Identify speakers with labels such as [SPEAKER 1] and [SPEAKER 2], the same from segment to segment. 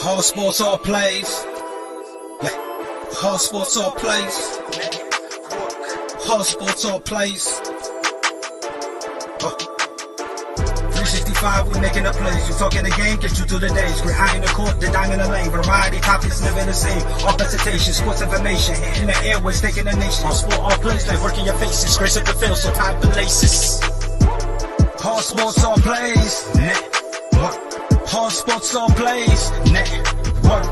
[SPEAKER 1] All sports, all plays. Yeah. All sports, all plays. All sports, all plays. 365, we making a plays. You talking the game, get you through the days. Great eye in the court, the dime in the lane. Variety, topics, living the same. All presentation, sports information. Hitting the airways, taking the nation. All sport, all plays, like working your faces. Grace up the field, so tie the laces. All sports, all plays. Network. All sports, all plays. Network.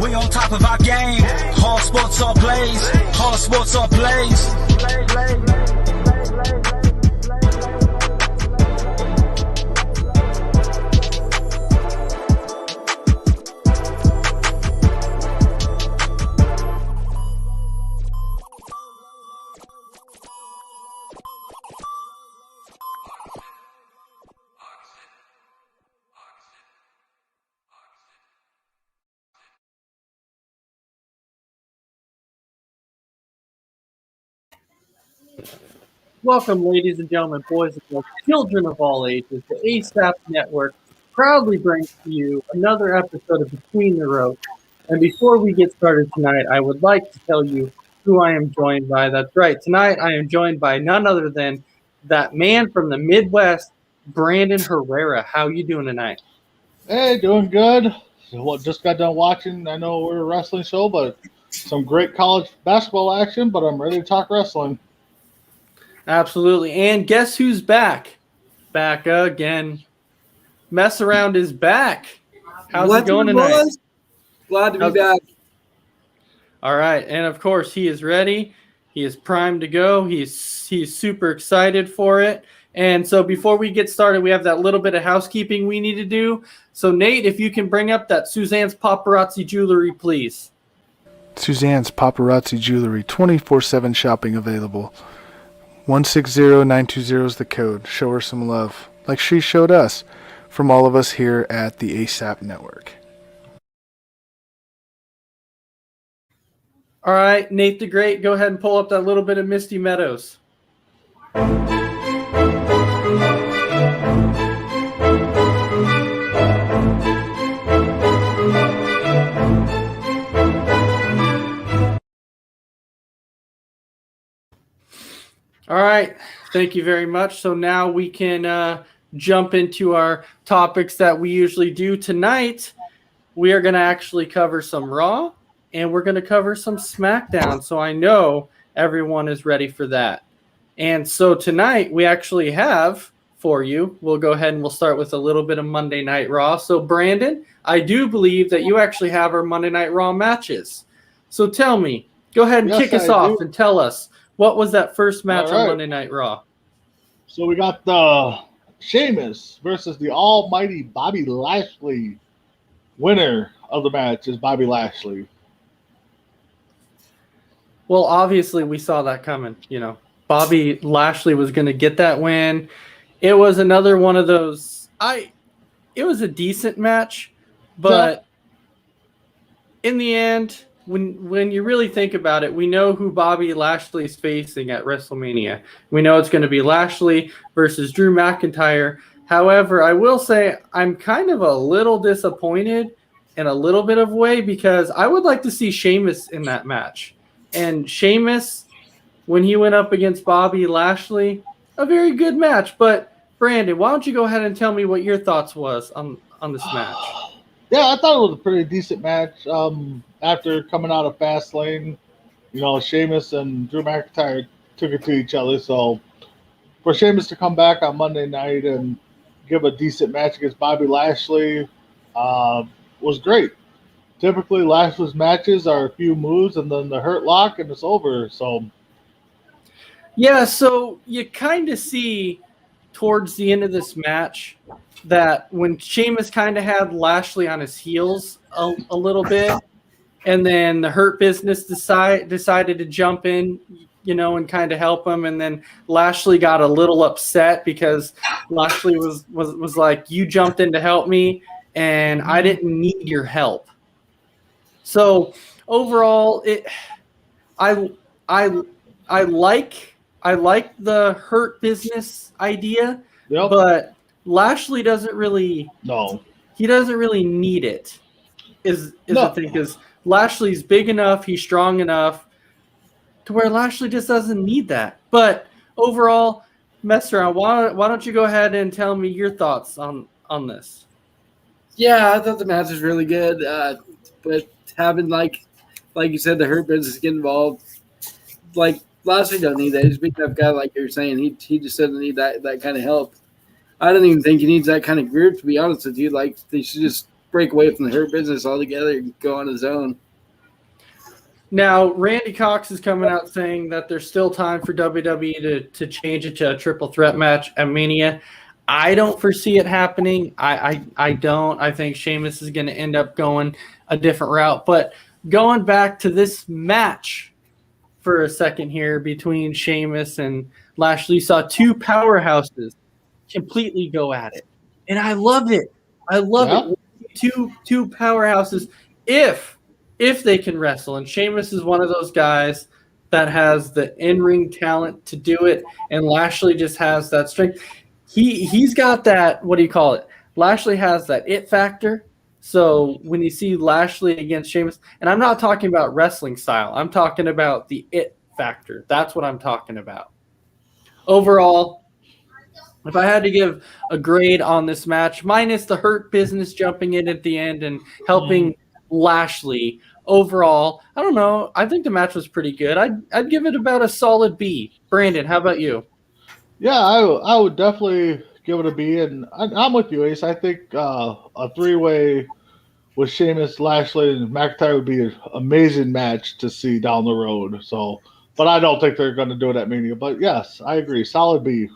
[SPEAKER 1] We on top of our game. All sports, all plays. All sports, all plays.
[SPEAKER 2] Welcome, ladies and gentlemen, boys and girls, children of all ages. The ASAP Network proudly brings to you another episode of Between the Ropes. And before we get started tonight, I would like to tell you who I am joined by. That's right. Tonight, I am joined by none other than that man from the Midwest, Brandon Herrera. How you doing tonight?
[SPEAKER 3] Hey, doing good. Just got done watching. I know we're a wrestling show, but some great college basketball action. But I'm ready to talk wrestling.
[SPEAKER 2] Absolutely. And guess who's back? Back again. Mess Around is back. How's it going tonight?
[SPEAKER 4] Glad to be back.
[SPEAKER 2] All right. And of course, he is ready. He is primed to go. He's super excited for it. And so before we get started, we have that little bit of housekeeping we need to do. So Nate, if you can bring up that Suzanne's Paparazzi Jewelry, please.
[SPEAKER 5] Suzanne's Paparazzi Jewelry, 24/7 shopping available. 160920 is the code. Show her some love, like she showed us, from all of us here at the ASAP Network.
[SPEAKER 2] All right, Nate the Great, go ahead and pull up that little bit of Misty Meadows. All right, thank you very much. So now we can jump into our topics that we usually do. Tonight, we are going to actually cover some Raw, and we're going to cover some Smackdown. So I know everyone is ready for that. And so tonight, we actually have for you, we'll go ahead and we'll start with a little bit of Monday Night Raw. So Brandon, I do believe that you actually have our Monday Night Raw matches. So tell me, go ahead and kick us off and tell us, what was that first match on Monday Night Raw?
[SPEAKER 3] So we got the Sheamus versus the almighty Bobby Lashley. Winner of the match is Bobby Lashley.
[SPEAKER 2] Well, obviously we saw that coming. You know, Bobby Lashley was going to get that win. It was another one of those. It was a decent match, but in the end, when you really think about it, we know who Bobby Lashley is facing at WrestleMania. We know it's going to be Lashley versus Drew McIntyre. However, I will say I'm kind of a little disappointed in a little bit of way because I would like to see Sheamus in that match. And Sheamus, when he went up against Bobby Lashley, a very good match. But Brandon, why don't you go ahead and tell me what your thoughts was on this match?
[SPEAKER 3] Yeah, I thought it was a pretty decent match. After coming out of Fastlane, you know, Sheamus and Drew McIntyre took it to each other. So for Sheamus to come back on Monday night and give a decent match against Bobby Lashley was great. Typically, Lashley's matches are a few moves and then the hurt lock and it's over. So
[SPEAKER 2] yeah, so you kind of see towards the end of this match that when Sheamus kind of had Lashley on his heels a little bit, and then the Hurt Business decided to jump in, you know, and kind of help him, and then Lashley got a little upset because Lashley was like, "You jumped in to help me, and I didn't need your help." So overall, I like the Hurt Business idea, but Lashley doesn't really need it. Is the thing, because Lashley's big enough, he's strong enough to where Lashley just doesn't need that. But overall, mess around. Why don't you go ahead and tell me your thoughts on this?
[SPEAKER 4] Yeah, I thought the match was really good, but having like you said, the Hurt Business get involved, like Lashley don't need that. He's a big enough guy, like you're saying. He just doesn't need that kind of help. I don't even think he needs that kind of group, to be honest with you. Like, they should just break away from the Hurt Business altogether and go on his own.
[SPEAKER 2] Now, Randy Cox is coming out saying that there's still time for WWE to change it to a triple threat match at Mania. I don't foresee it happening. I don't. I think Sheamus is going to end up going a different route. But going back to this match for a second here between Sheamus and Lashley, you saw two powerhouses completely go at it. And I love it. I love it. Two powerhouses if they can wrestle. And Sheamus is one of those guys that has the in-ring talent to do it, and Lashley just has that strength. He's got that, what do you call it? Lashley has that it factor. So when you see Lashley against Sheamus, and I'm not talking about wrestling style, I'm talking about the it factor. That's what I'm talking about. Overall, if I had to give a grade on this match, minus the Hurt Business jumping in at the end and helping Lashley, overall, I don't know. I think the match was pretty good. I'd give it about a solid B. Brandon, how about you?
[SPEAKER 3] Yeah, I would definitely give it a B, and I'm with you, Ace. I think a three-way with Sheamus, Lashley, and McIntyre would be an amazing match to see down the road. So, but I don't think they're going to do it at Mania. But yes, I agree. Solid B.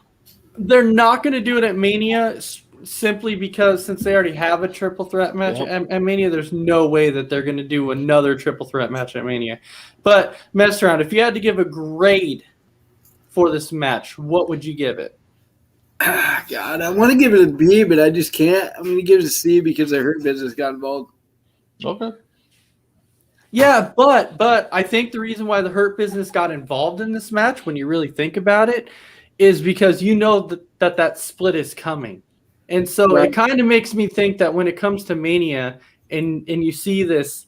[SPEAKER 2] They're not going to do it at Mania simply because since they already have a triple threat match at Mania, there's no way that they're going to do another triple threat match at Mania. But mess around. If you had to give a grade for this match, what would you give it?
[SPEAKER 4] God, I want to give it a B, but I just can't. I'm going to give it a C because the Hurt Business got involved.
[SPEAKER 3] Okay.
[SPEAKER 2] Yeah, but I think the reason why the Hurt Business got involved in this match, when you really think about it, is because you know that split is coming. And so It kind of makes me think that when it comes to Mania and you see this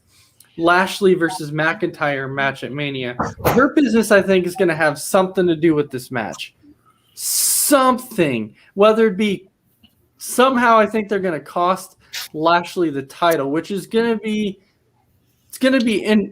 [SPEAKER 2] Lashley versus McIntyre match at Mania, Hurt Business, I think, is going to have something to do with this match. Something. Whether it be somehow, I think they're going to cost Lashley the title, which is going to be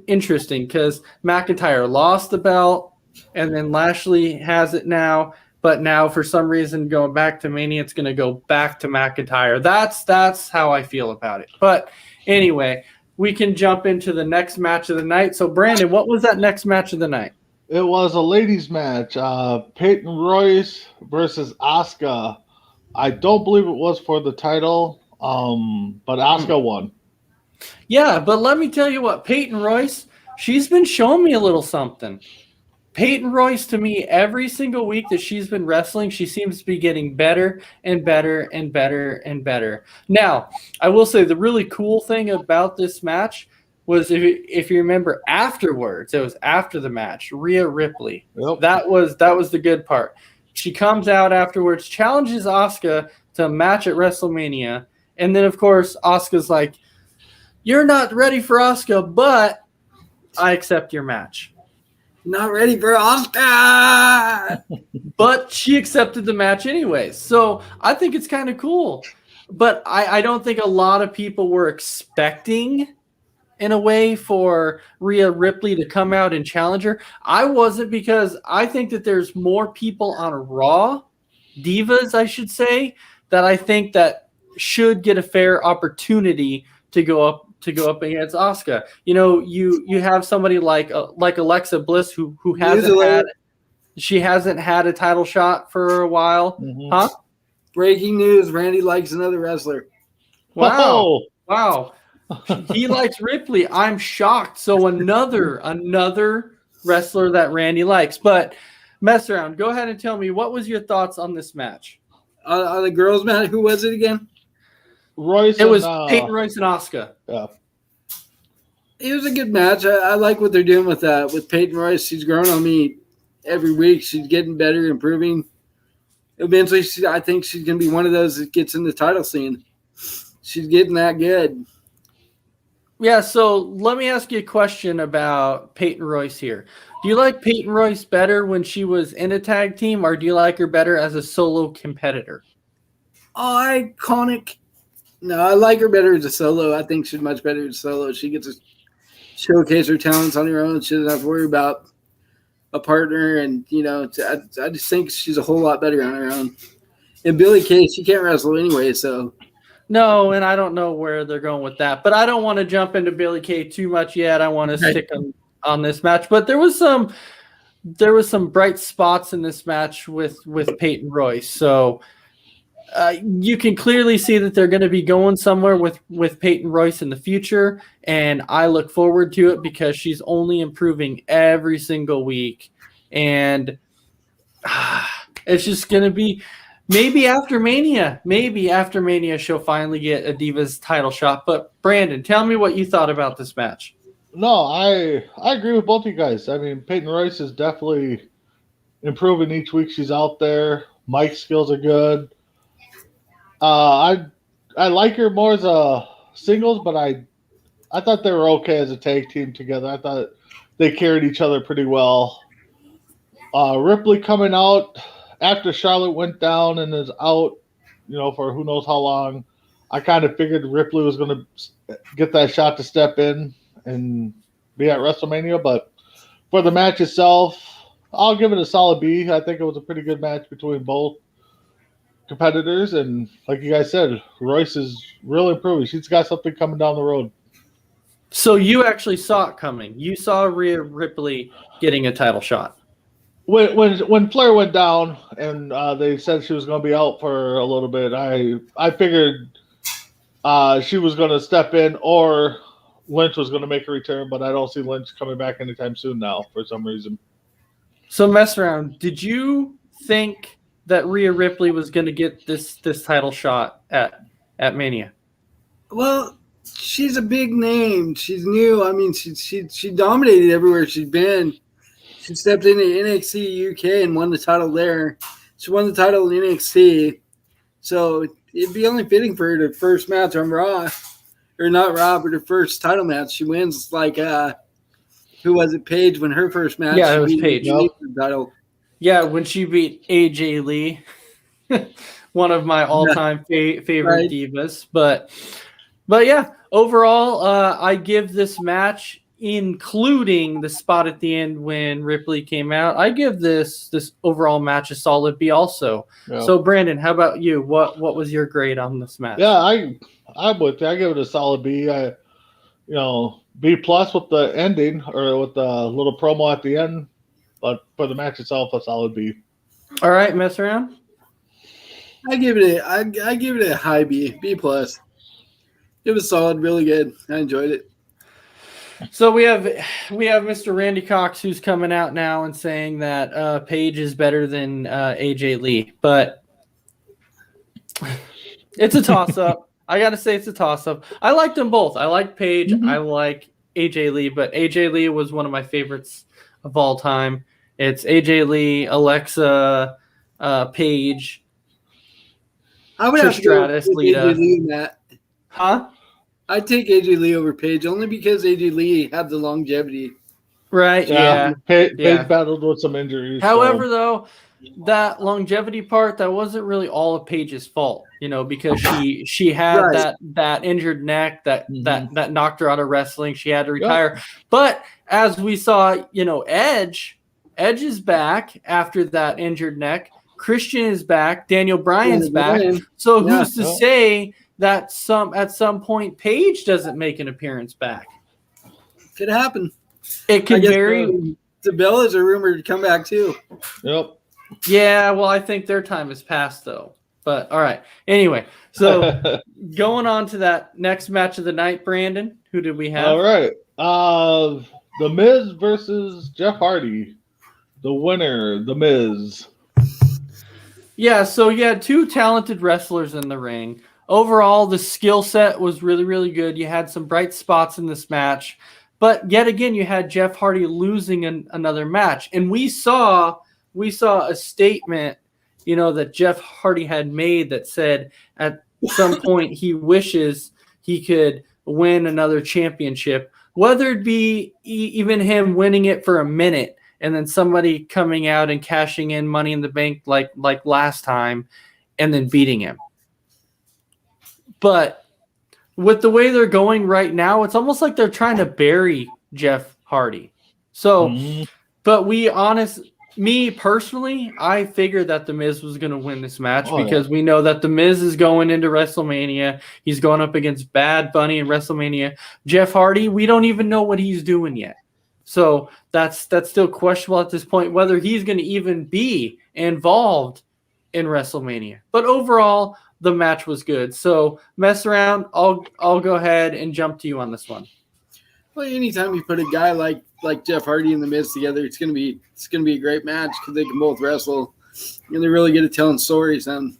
[SPEAKER 2] interesting because McIntyre lost the belt and then Lashley has it now. But now, for some reason, going back to Mania, it's going to go back to McIntyre. That's how I feel about it. But anyway, we can jump into the next match of the night. So, Brandon, what was that next match of the night?
[SPEAKER 3] It was a ladies' match. Peyton Royce versus Asuka. I don't believe it was for the title, but Asuka won.
[SPEAKER 2] Yeah, but let me tell you what, Peyton Royce, she's been showing me a little something. Peyton Royce, to me, every single week that she's been wrestling, she seems to be getting better and better and better and better. Now, I will say the really cool thing about this match was, if you remember afterwards, it was after the match, Rhea Ripley.
[SPEAKER 3] Yep.
[SPEAKER 2] That was the good part. She comes out afterwards, challenges Asuka to a match at WrestleMania, and then, of course, Asuka's like, "You're not ready for Asuka, but I accept your match."
[SPEAKER 4] Not ready for Asuka!
[SPEAKER 2] But she accepted the match anyways. So I think it's kind of cool. But I don't think a lot of people were expecting, in a way, for Rhea Ripley to come out and challenge her. I wasn't, because I think that there's more people on Raw, divas, I should say, that I think that should get a fair opportunity to go up against Asuka. You know, you have somebody like Alexa Bliss who hasn't had a title shot for a while.
[SPEAKER 3] Mm-hmm.
[SPEAKER 2] Huh?
[SPEAKER 4] Breaking news, Randy likes another wrestler.
[SPEAKER 2] Wow. He likes Ripley. I'm shocked. So another wrestler that Randy likes. But mess around. Go ahead and tell me, what was your thoughts on this match?
[SPEAKER 4] On the girls' match, who was it again?
[SPEAKER 3] Royce.
[SPEAKER 2] It was Peyton Royce and Asuka.
[SPEAKER 3] Yeah.
[SPEAKER 4] It was a good match. I like what they're doing with Peyton Royce. She's growing on me every week. She's getting better, improving. eventually, I think she's going to be one of those that gets in the title scene. She's getting that good.
[SPEAKER 2] Yeah, so let me ask you a question about Peyton Royce here. Do you like Peyton Royce better when she was in a tag team, or do you like her better as a solo competitor?
[SPEAKER 4] Iconic. No, I like her better as a solo. I think she's much better as a solo. She gets to showcase her talents on her own. She doesn't have to worry about a partner, and I just think she's a whole lot better on her own. And Billie Kay, she can't wrestle anyway, so.
[SPEAKER 2] No, and I don't know where they're going with that, but I don't want to jump into Billie Kay too much yet. I want to stick on this match, but there was some bright spots in this match with Peyton Royce. So you can clearly see that they're going to be going somewhere with Peyton Royce in the future, and I look forward to it because she's only improving every single week, and it's just going to be. Maybe after Mania, she'll finally get a Divas title shot. But Brandon, tell me what you thought about this match.
[SPEAKER 3] No, I agree with both of you guys. I mean, Peyton Royce is definitely improving each week she's out there. Mike's skills are good. I like her more as a singles, but I thought they were okay as a tag team together. I thought they carried each other pretty well. Ripley coming out after Charlotte went down and is out, for who knows how long. I kind of figured Ripley was going to get that shot to step in and be at WrestleMania, but for the match itself, I'll give it a solid B. I think it was a pretty good match between both competitors, and like you guys said, Royce is really improving. She's got something coming down the road.
[SPEAKER 2] So you actually saw it coming. You saw Rhea Ripley getting a title shot.
[SPEAKER 3] When Flair went down and they said she was going to be out for a little bit, I figured she was going to step in or Lynch was going to make a return, but I don't see Lynch coming back anytime soon now for some reason.
[SPEAKER 2] So mess around. Did you think that Rhea Ripley was going to get this title shot at Mania?
[SPEAKER 4] Well, she's a big name. She's new. I mean, she dominated everywhere she's been. She stepped into NXT UK and won the title there. She won the title in NXT. So it'd be only fitting for her to first match on Raw. Or not Raw, but her first title match. She wins like, who was it, Paige, when her first match?
[SPEAKER 2] Yeah, it was Paige.
[SPEAKER 4] Title.
[SPEAKER 2] Yeah, when she beat AJ Lee, one of my all-time favorite divas. But yeah, overall, I give this match, including the spot at the end when Ripley came out, I give this overall match a solid B also. Yeah. So Brandon, how about you? What was your grade on this match?
[SPEAKER 3] Yeah, I would. I give it a solid B. B plus with the ending or with the little promo at the end, but for the match itself, a solid B.
[SPEAKER 2] All right, mess around.
[SPEAKER 4] I give it a high B, B plus. It was solid, really good. I enjoyed it.
[SPEAKER 2] So we have Mr. Randy Cox who's coming out now and saying that Paige is better than AJ Lee, but it's a toss-up. I got to say it's a toss-up. I liked them both. I like Paige. Mm-hmm. I like AJ Lee, but AJ Lee was one of my favorites of all time. It's AJ Lee, Alexa, Paige,
[SPEAKER 4] I would have to go with AJ Lee in that.
[SPEAKER 2] Huh?
[SPEAKER 4] I'd take AJ Lee over Paige only because AJ Lee had the longevity.
[SPEAKER 2] Right, yeah.
[SPEAKER 3] Paige battled with some injuries.
[SPEAKER 2] However, though, that longevity part, that wasn't really all of Paige's fault, because she had that injured neck that knocked her out of wrestling. She had to retire. Yep. But as we saw, Edge is back after that injured neck. Christian is back. Daniel Bryan's back. So who's to say that at some point Paige doesn't make an appearance back?
[SPEAKER 4] Could happen.
[SPEAKER 2] It could vary.
[SPEAKER 4] The Bellas are rumored to come back too.
[SPEAKER 3] Yep.
[SPEAKER 2] Yeah, well, I think their time has passed though. But all right. Anyway, so going on to that next match of the night, Brandon, who did we have?
[SPEAKER 3] All right. The Miz versus Jeff Hardy. The winner, The Miz.
[SPEAKER 2] Yeah, so you had two talented wrestlers in the ring. Overall, the skill set was really, really good. You had some bright spots in this match. But yet again, you had Jeff Hardy losing another match. And we saw a statement that Jeff Hardy had made that said at some point he wishes he could win another championship, whether it be even him winning it for a minute and then somebody coming out and cashing in Money in the Bank like last time and then beating him. But with the way they're going right now, it's almost like they're trying to bury Jeff Hardy. So, but me personally, I figured that The Miz was going to win this match because we know that The Miz is going into WrestleMania. He's going up against Bad Bunny in WrestleMania. Jeff Hardy, we don't even know what he's doing yet. So that's still questionable at this point, whether he's going to even be involved in WrestleMania. But overall, the match was good. So mess around. I'll go ahead and jump to you on this one.
[SPEAKER 4] Well, anytime you put a guy like Jeff Hardy and The Miz together, it's gonna be a great match because they can both wrestle and they're really good at telling stories. And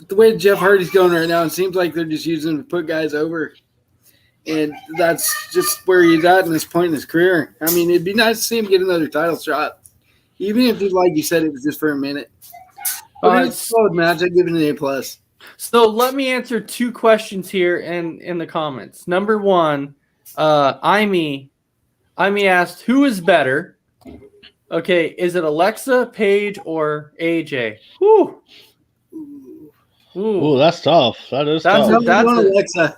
[SPEAKER 4] the way Jeff Hardy's going right now, it seems like they're just using him to put guys over, and that's just where he's at in this point in his career. I mean, it'd be nice to see him get another title shot, even if, like you said, it was just for a minute. But it's a solid match. I give it an A+.
[SPEAKER 2] So let me answer 2 questions here in the comments. Number 1, Imi asked, who is better? Okay, is it Alexa, Paige, or AJ? Ooh,
[SPEAKER 3] that's tough. That's tough.
[SPEAKER 4] Alexa.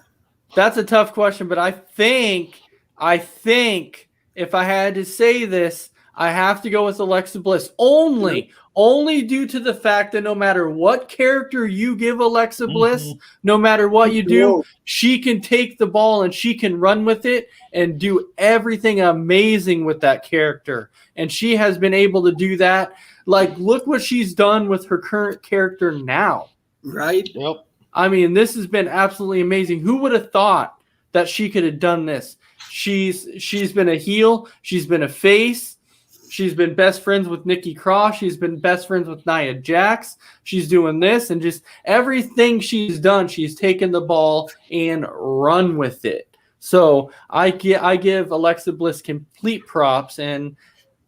[SPEAKER 2] That's a tough question, but I think if I had to say this, I have to go with Alexa Bliss only due to the fact that no matter what character you give Alexa Bliss, no matter what you do, she can take the ball and she can run with it and do everything amazing with that character. And she has been able to do that. Like, look what she's done with her current character now.
[SPEAKER 4] Right?
[SPEAKER 3] Yep.
[SPEAKER 2] I mean, this has been absolutely amazing. Who would have thought that she could have done this? She's been a heel. She's been a face. She's been best friends with Nikki Cross. She's been best friends with Nia Jax. She's doing this and just everything she's done, she's taken the ball and run with it. So I give Alexa Bliss complete props, and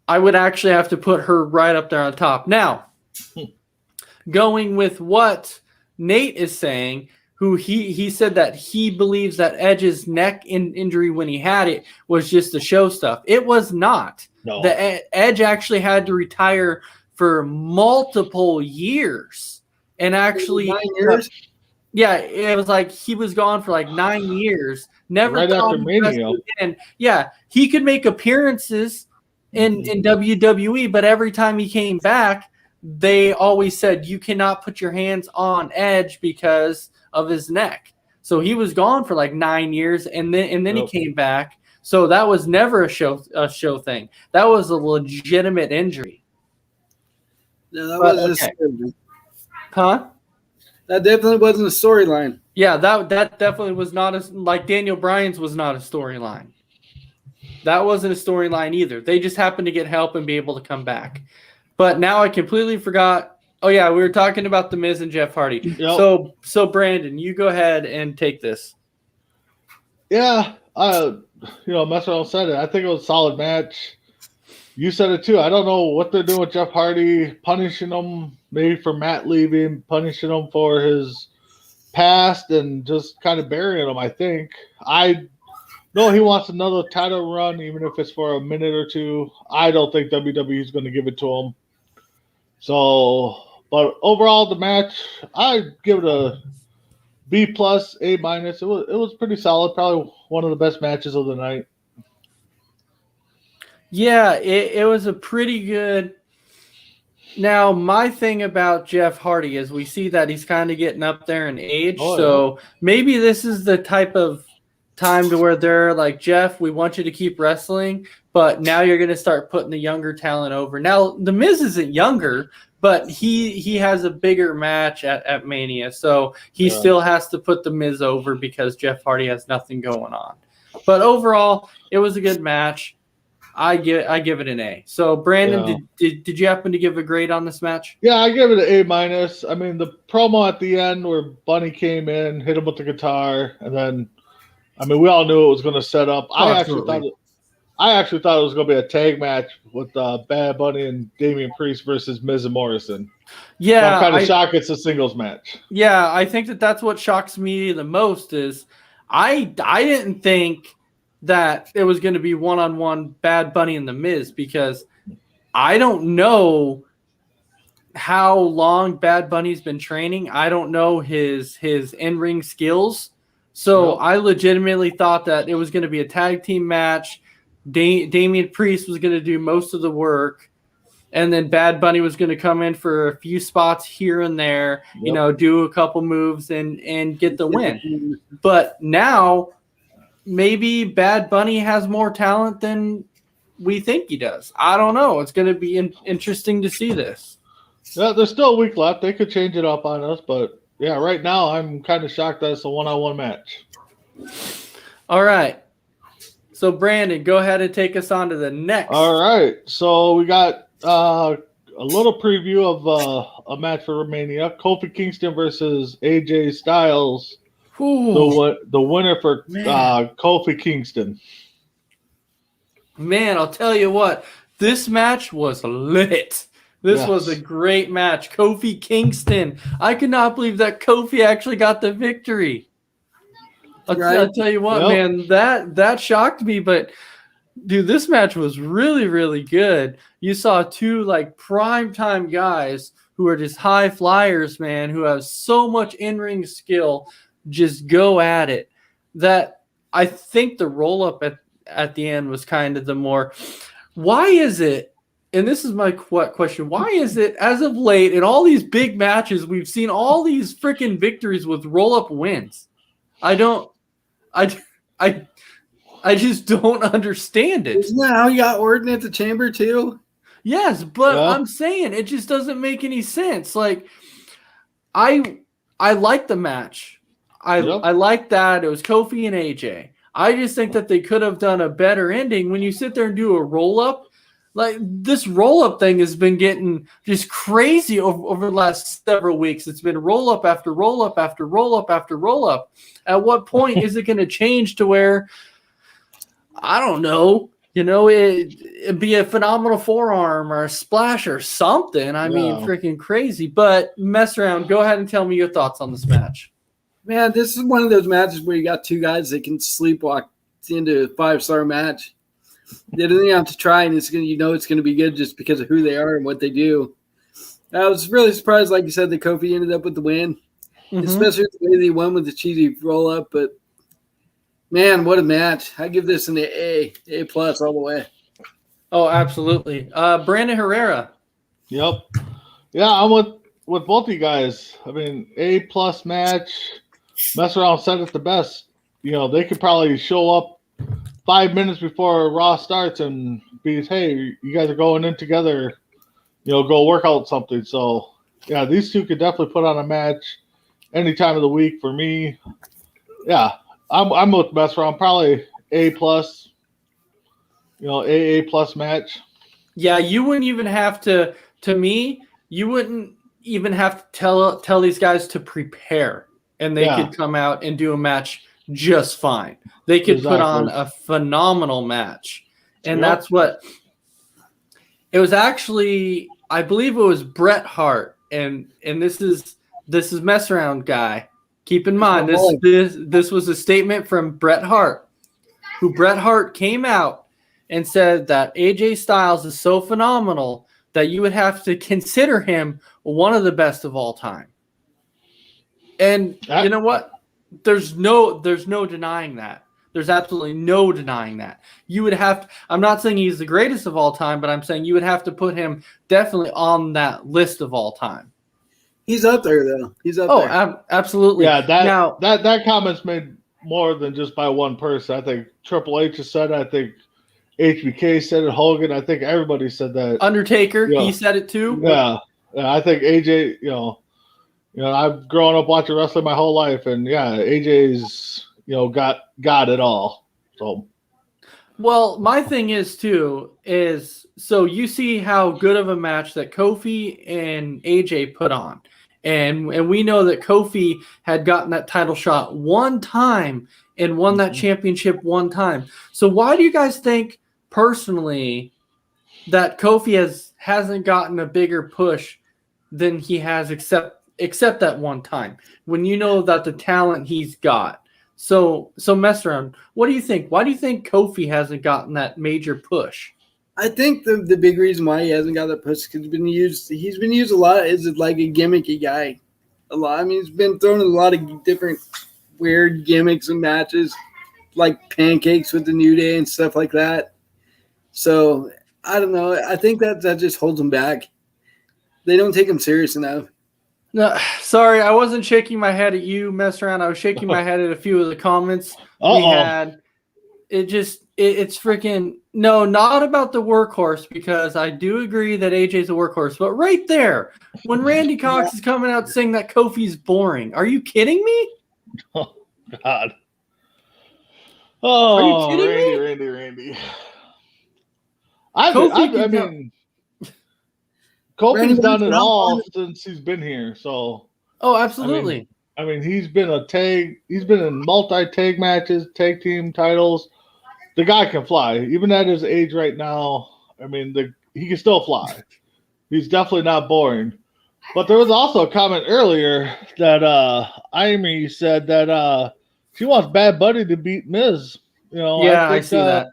[SPEAKER 2] I would actually have to put her right up there on top. Now, going with what Nate is saying, who he said that he believes that Edge's neck injury when he had it was just the show stuff. It was not.
[SPEAKER 3] No.
[SPEAKER 2] The Edge actually had to retire for multiple years, and actually
[SPEAKER 4] 9 years.
[SPEAKER 2] Yeah, it was like he was gone for like 9 years. Never
[SPEAKER 3] Right after Mania.
[SPEAKER 2] again. Yeah, he could make appearances in WWE, but every time he came back, they always said you cannot put your hands on Edge because of his neck. So he was gone for like 9 years, and then he came back. So that was never a show thing. That was a legitimate injury.
[SPEAKER 4] No, that was a storyline.
[SPEAKER 2] Huh?
[SPEAKER 4] That definitely wasn't a storyline.
[SPEAKER 2] Yeah, that definitely was not like Daniel Bryan's was not a storyline. That wasn't a storyline either. They just happened to get help and be able to come back. But now I completely forgot. Oh yeah, we were talking about The Miz and Jeff Hardy. Yep. So Brandon, you go ahead and take this.
[SPEAKER 3] Yeah, Messerell said it. I think it was a solid match. You said it too. I don't know what they're doing with Jeff Hardy, punishing him maybe for Matt leaving, punishing him for his past, and just kind of burying him, I think. I know he wants another title run, even if it's for a minute or two. I don't think WWE is going to give it to him. So, but overall, the match, I give it a B+, A-. It was pretty solid. Probably one of the best matches of the night.
[SPEAKER 2] Yeah, it was a pretty good. Now, my thing about Jeff Hardy is we see that he's kind of getting up there in age. So maybe this is the type of time to where they're like, Jeff, we want you to keep wrestling, but now you're going to start putting the younger talent over. Now, The Miz isn't younger, but he has a bigger match at Mania, so he still has to put The Miz over because Jeff Hardy has nothing going on. But overall, it was a good match. I give it an A. So, Brandon, did you happen to give a grade on this match?
[SPEAKER 3] Yeah, I give it an A-. I mean, the promo at the end where Bunny came in, hit him with the guitar, and then, I mean, we all knew it was going to set up. I actually I actually thought it was going to be a tag match with Bad Bunny and Damian Priest versus Miz and Morrison.
[SPEAKER 2] Yeah,
[SPEAKER 3] so I'm kind of shocked it's a singles match.
[SPEAKER 2] Yeah, I think that's what shocks me the most is I didn't think that it was going to be one-on-one Bad Bunny and The Miz because I don't know how long Bad Bunny's been training. I don't know his in-ring skills. So I legitimately thought that it was going to be a tag team match. Damian Priest was going to do most of the work. And then Bad Bunny was going to come in for a few spots here and there, do a couple moves and get the win. But now maybe Bad Bunny has more talent than we think he does. I don't know. It's going to be interesting to see this.
[SPEAKER 3] Yeah, there's still a week left. They could change it up on us, but yeah, right now I'm kind of shocked that it's a one-on-one match.
[SPEAKER 2] All right. So Brandon, go ahead and take us on to the next.
[SPEAKER 3] All right. So we got a little preview of a match for Romania. Kofi Kingston versus AJ Styles. The winner for Kofi Kingston.
[SPEAKER 2] Man, I'll tell you what. This match was lit. This was a great match. Kofi Kingston. I could not believe that Kofi actually got the victory. I'll tell you what, man, that shocked me. But, dude, this match was really, really good. You saw two, primetime guys who are just high flyers, man, who have so much in-ring skill, just go at it. That I think the roll-up at the end was kind of the more – why is it – and this is my question. Why is it, as of late, in all these big matches, we've seen all these freaking victories with roll-up wins? I just don't understand it.
[SPEAKER 4] Isn't that how you got Orton at the Chamber, too?
[SPEAKER 2] Yes, but I'm saying it just doesn't make any sense. I like the match. I like that. It was Kofi and AJ. I just think that they could have done a better ending. When you sit there and do a roll-up, this roll-up thing has been getting just crazy over the last several weeks. It's been roll-up after roll-up after roll-up after roll-up. At what point is it going to change to where, I don't know, it'd be a phenomenal forearm or a splash or something. I mean, freaking crazy. But mess around. Go ahead and tell me your thoughts on this match.
[SPEAKER 4] Man, this is one of those matches where you got two guys that can sleepwalk into a 5-star match. They don't have to try, and it's going to be good just because of who they are and what they do. I was really surprised, like you said, that Kofi ended up with the win, especially the way they won with the cheesy roll up. But man, what a match! I give this an A+ all the way.
[SPEAKER 2] Oh, absolutely. Brandon Herrera.
[SPEAKER 3] Yep. Yeah, I'm with both of you guys. I mean, A+ match. Mess around said it the best. They could probably show up 5 minutes before Raw starts and be, hey, you guys are going in together, go work out something. So, yeah, these two could definitely put on a match any time of the week for me. Yeah, I'm with Mess Around, probably A+, AA+ match.
[SPEAKER 2] Yeah, you wouldn't even have to me, you wouldn't even have to tell these guys to prepare, and they could come out and do a match just fine. They could put on a phenomenal match. And that's what it was actually, I believe it was Bret Hart. And this is Mess Around guy. Keep in mind, this was a statement from Bret Hart, who Bret Hart came out and said that AJ Styles is so phenomenal that you would have to consider him one of the best of all time. And you know what? There's no denying that. There's absolutely no denying that. You would have to, I'm not saying he's the greatest of all time, but I'm saying you would have to put him definitely on that list of all time.
[SPEAKER 4] He's up there, though. He's up there.
[SPEAKER 2] Oh, absolutely.
[SPEAKER 3] Yeah, that comment's made more than just by one person. I think Triple H has said it. I think HBK said it. Hogan. I think everybody said that.
[SPEAKER 2] Undertaker, he said it too.
[SPEAKER 3] Yeah, I think AJ. I've grown up watching wrestling my whole life, and AJ's got it all. So,
[SPEAKER 2] well, my thing is so you see how good of a match that Kofi and AJ put on, and we know that Kofi had gotten that title shot one time and won that championship one time. So why do you guys think personally that Kofi hasn't gotten a bigger push than he has except that one time when you know that the talent he's got. So mess around. What do you think? Why do you think Kofi hasn't gotten that major push?
[SPEAKER 4] I think the big reason why he hasn't got that push is because he's been used a lot as like a gimmicky guy. A lot. I mean, he's been thrown in a lot of different weird gimmicks and matches, like pancakes with the New Day and stuff like that. So I don't know. I think that just holds him back. They don't take him serious enough.
[SPEAKER 2] No, sorry, I wasn't shaking my head at you, mess around. I was shaking my head at a few of the comments we had. It's freaking no, not about the workhorse, because I do agree that AJ's a workhorse, but right there, when Randy Cox is coming out saying that Kofi's boring, are you kidding me?
[SPEAKER 3] Oh God! Oh,
[SPEAKER 2] are you kidding me?
[SPEAKER 3] Randy. I mean, Kofi's done it all since he's been here. So,
[SPEAKER 2] oh, absolutely.
[SPEAKER 3] I mean, he's been in multi-tag matches, tag team titles. The guy can fly, even at his age right now. I mean, he can still fly. He's definitely not boring. But there was also a comment earlier that Amy said that she wants Bad Bunny to beat Miz. You know,
[SPEAKER 2] yeah, I see that.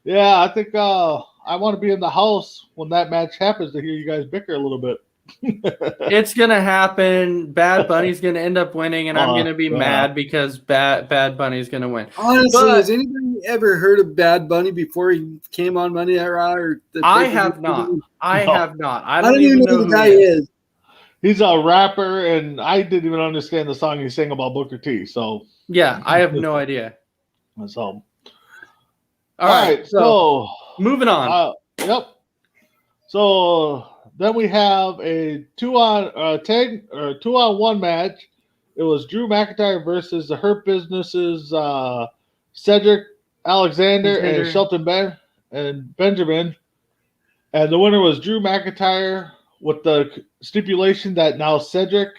[SPEAKER 3] Yeah, I think I want to be in the house when that match happens to hear you guys bicker a little bit.
[SPEAKER 2] It's gonna happen. Bad Bunny's gonna end up winning, and I'm gonna be mad because Bad Bunny's gonna win.
[SPEAKER 4] Honestly, has anybody ever heard of Bad Bunny before he came on Monday Night Raw?
[SPEAKER 2] I have not. I have not. I
[SPEAKER 4] don't even know who the guy is.
[SPEAKER 3] He's a rapper, and I didn't even understand the song he sang about Booker T. So
[SPEAKER 2] yeah, I have no idea.
[SPEAKER 3] So
[SPEAKER 2] all right. So moving on.
[SPEAKER 3] Yep. So then we have a 2-on-1 match. It was Drew McIntyre versus the Hurt Business's Cedric Alexander and Shelton Benjamin. And the winner was Drew McIntyre, with the stipulation that now Cedric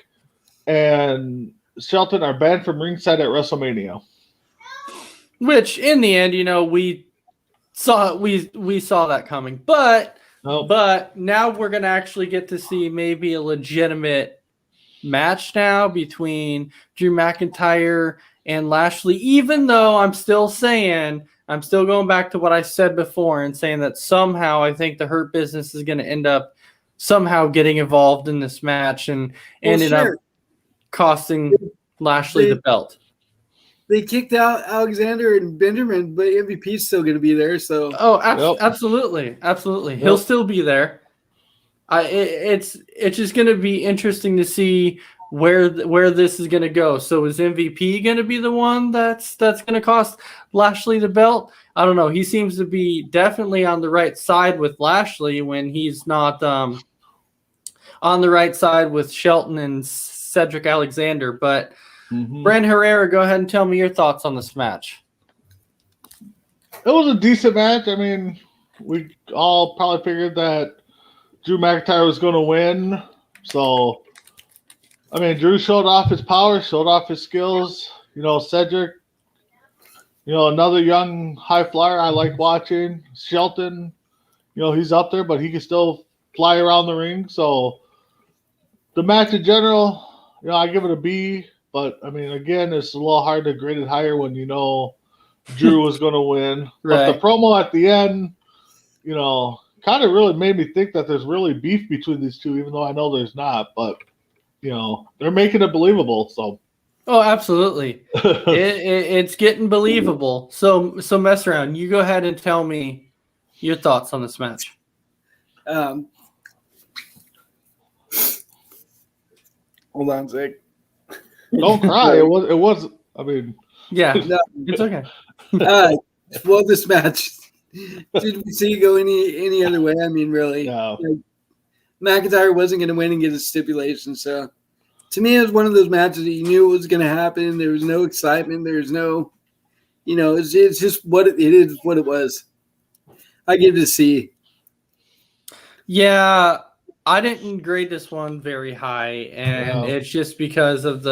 [SPEAKER 3] and Shelton are banned from ringside at WrestleMania.
[SPEAKER 2] Which in the end, we saw that coming. But now we're going to actually get to see maybe a legitimate match now between Drew McIntyre and Lashley, even though I'm still going back to what I said before and saying that somehow I think the Hurt Business is going to end up somehow getting involved in this match and ended up costing Lashley the belt.
[SPEAKER 4] They kicked out Alexander and Benjamin, but MVP's still going to be there. So
[SPEAKER 2] absolutely. Yep. He'll still be there. It's just going to be interesting to see where this is going to go. So is MVP going to be the one that's going to cost Lashley the belt? I don't know. He seems to be definitely on the right side with Lashley when he's not on the right side with Shelton and Cedric Alexander. But Brand Herrera, go ahead and tell me your thoughts on this match.
[SPEAKER 3] It was a decent match. I mean, we all probably figured that Drew McIntyre was going to win. So, I mean, Drew showed off his power, showed off his skills. Cedric, another young high flyer I like watching. Shelton, he's up there, but he can still fly around the ring. So, the match in general, I give it a B. But, I mean, again, it's a little hard to grade it higher when Drew was going to win.
[SPEAKER 2] Right.
[SPEAKER 3] But the promo at the end, kind of really made me think that there's really beef between these two, even though I know there's not. But, they're making it believable. So.
[SPEAKER 2] Oh, absolutely. It's getting believable. So mess around. You go ahead and tell me your thoughts on this match.
[SPEAKER 4] Hold on a sec.
[SPEAKER 3] Don't cry. It was. I mean,
[SPEAKER 2] yeah, no, it's okay.
[SPEAKER 4] Well, this match, did we see it go any other way? I mean, really,
[SPEAKER 3] no.
[SPEAKER 4] McIntyre wasn't going to win and get a stipulation. So, to me, it was one of those matches that you knew it was going to happen. There was no excitement. There was no, it's just what it is. What it was. I give it a C.
[SPEAKER 2] Yeah. I didn't grade this one very high, and it's just because of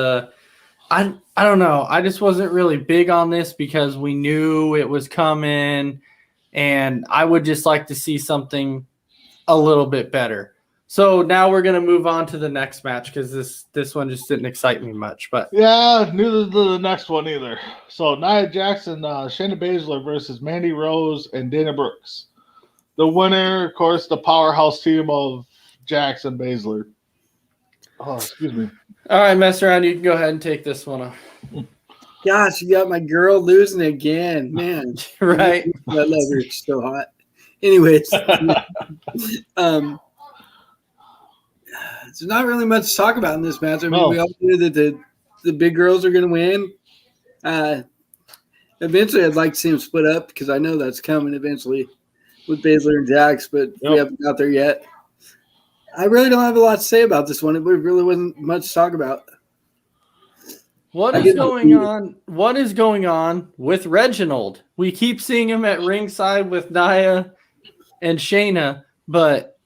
[SPEAKER 2] I don't know. I just wasn't really big on this because we knew it was coming. And I would just like to see something a little bit better. So now we're going to move on to the next match because this one just didn't excite me much. But
[SPEAKER 3] yeah, neither did the next one either. So Nia Jackson, Shayna Baszler versus Mandy Rose and Dana Brooks. The winner, of course, the powerhouse team of Jackson Baszler. Oh, excuse me.
[SPEAKER 2] all right, mess around. You can go ahead and take this one off.
[SPEAKER 4] Gosh, you got my girl losing again, man.
[SPEAKER 2] Right.
[SPEAKER 4] I love her. She's so hot. Anyways, there's not really much to talk about in this match. I mean, we all knew that the big girls are going to win. Eventually, I'd like to see them split up because I know that's coming eventually with Baszler and Jax, but we haven't got there yet. I really don't have a lot to say about this one. It really wasn't much to talk about.
[SPEAKER 2] What is going on? What is going on with Reginald? We keep seeing him at ringside with Nia and Shayna, but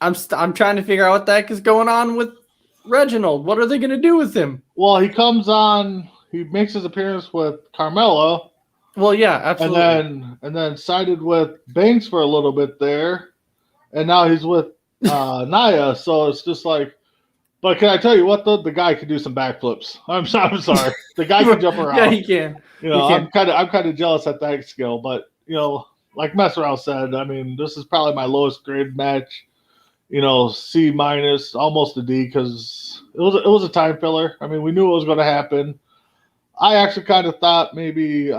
[SPEAKER 2] I'm trying to figure out what the heck is going on with Reginald. What are they going to do with him?
[SPEAKER 3] Well, he comes on. He makes his appearance with Carmella.
[SPEAKER 2] Well, yeah, absolutely.
[SPEAKER 3] And then sided with Banks for a little bit there, and now he's with Nia. So it's just like. But can I tell you what? The guy can do some backflips. I'm sorry. The guy can jump around.
[SPEAKER 2] Yeah, he can.
[SPEAKER 3] I'm kind of jealous at that skill. But like Mess Around said, I mean, this is probably my lowest grade match. C minus, almost a D, because it was a time filler. I mean, we knew it was going to happen. I actually kind of thought maybe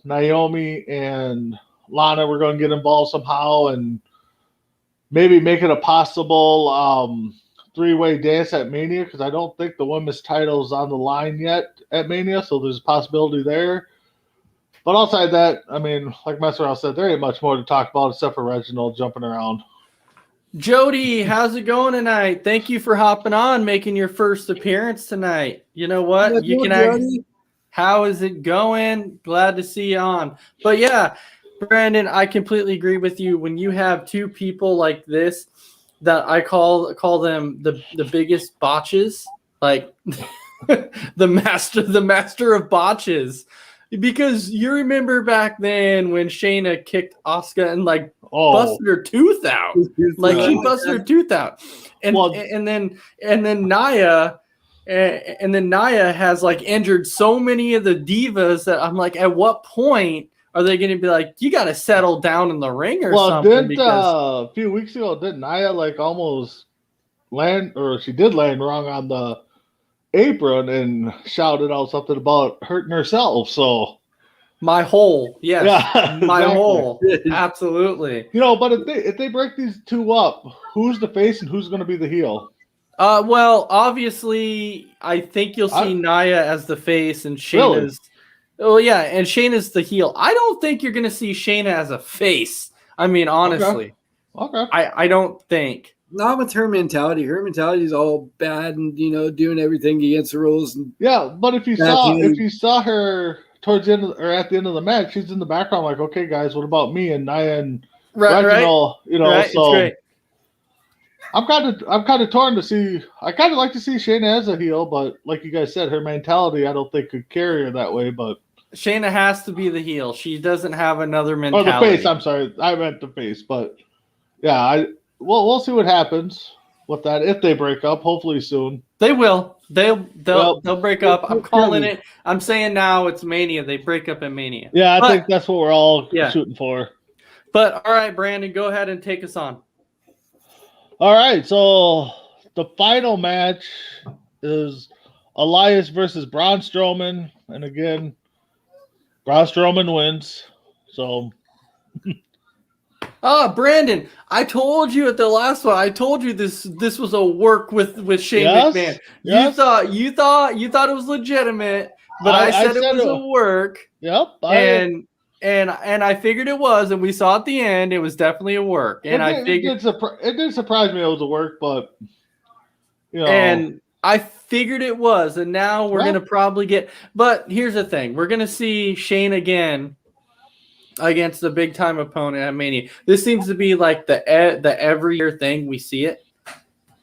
[SPEAKER 3] Naomi and Lana were going to get involved somehow, and maybe make it a possible. Three-way dance at Mania, because I don't think the women's title is on the line yet at Mania, so there's a possibility there. But outside that, I mean, like Mess Around said, there ain't much more to talk about except for Reginald jumping around.
[SPEAKER 2] Jody, how's it going tonight? Thank you for hopping on, making your first appearance tonight. You know what? You can ask, how is it going? Glad to see you on. But yeah, Brandon, I completely agree with you. When you have two people like this, that I call them the biggest botches, like the master of botches, because you remember back then when Shayna kicked Asuka and busted her tooth out, she busted her tooth out, and then Nia has injured so many of the divas that I'm like, at what point are they going to be like, you got to settle down in the ring or something?
[SPEAKER 3] A few weeks ago, didn't Nia almost land, or she did land wrong on the apron and shouted out something about hurting herself? So
[SPEAKER 2] my hole, yes,
[SPEAKER 3] yeah,
[SPEAKER 2] my
[SPEAKER 3] exactly.
[SPEAKER 2] hole, absolutely.
[SPEAKER 3] But if they break these two up, who's the face and who's going to be the heel?
[SPEAKER 2] Well, obviously, I think you'll see Nia as the face and Shayna's. Really? Oh, yeah, and Shayna's the heel. I don't think you're going to see Shayna as a face. I mean, honestly.
[SPEAKER 3] Okay.
[SPEAKER 2] I don't think.
[SPEAKER 4] Not with her mentality. Her mentality is all bad and, doing everything against the rules. And
[SPEAKER 3] yeah, but if you saw her towards the end or at the end of the match, she's in the background like, okay, guys, what about me and Nia and Reginald?
[SPEAKER 2] Right,
[SPEAKER 3] so
[SPEAKER 2] it's great.
[SPEAKER 3] I'm kind of torn to see. I kind of like to see Shayna as a heel, but like you guys said, her mentality I don't think could carry her that way. But
[SPEAKER 2] Shayna has to be the heel. She doesn't have another mentality.
[SPEAKER 3] Oh, the face. I'm sorry, I meant the face. But yeah, we'll see what happens with that if they break up. Hopefully soon.
[SPEAKER 2] They will. They'll break up. I'm calling it. I'm saying now it's Mania. They break up at Mania.
[SPEAKER 3] Yeah, I think that's what we're all shooting for.
[SPEAKER 2] But all right, Brandon, go ahead and take us on.
[SPEAKER 3] All right, so the final match is Elias versus Braun Strowman, and again, Braun Strowman wins. So,
[SPEAKER 2] Brandon, I told you at the last one. I told you this was a work with Shane McMahon. Yes. You thought it was legitimate, but I said it was a work.
[SPEAKER 3] Yep.
[SPEAKER 2] And I figured it was, and we saw at the end it was definitely a work. And it
[SPEAKER 3] did surprise me it was a work, but
[SPEAKER 2] and I figured it was, and now we're gonna probably get. But here's the thing: we're gonna see Shane again against the big time opponent at Mania. This seems to be like the every year thing. We see it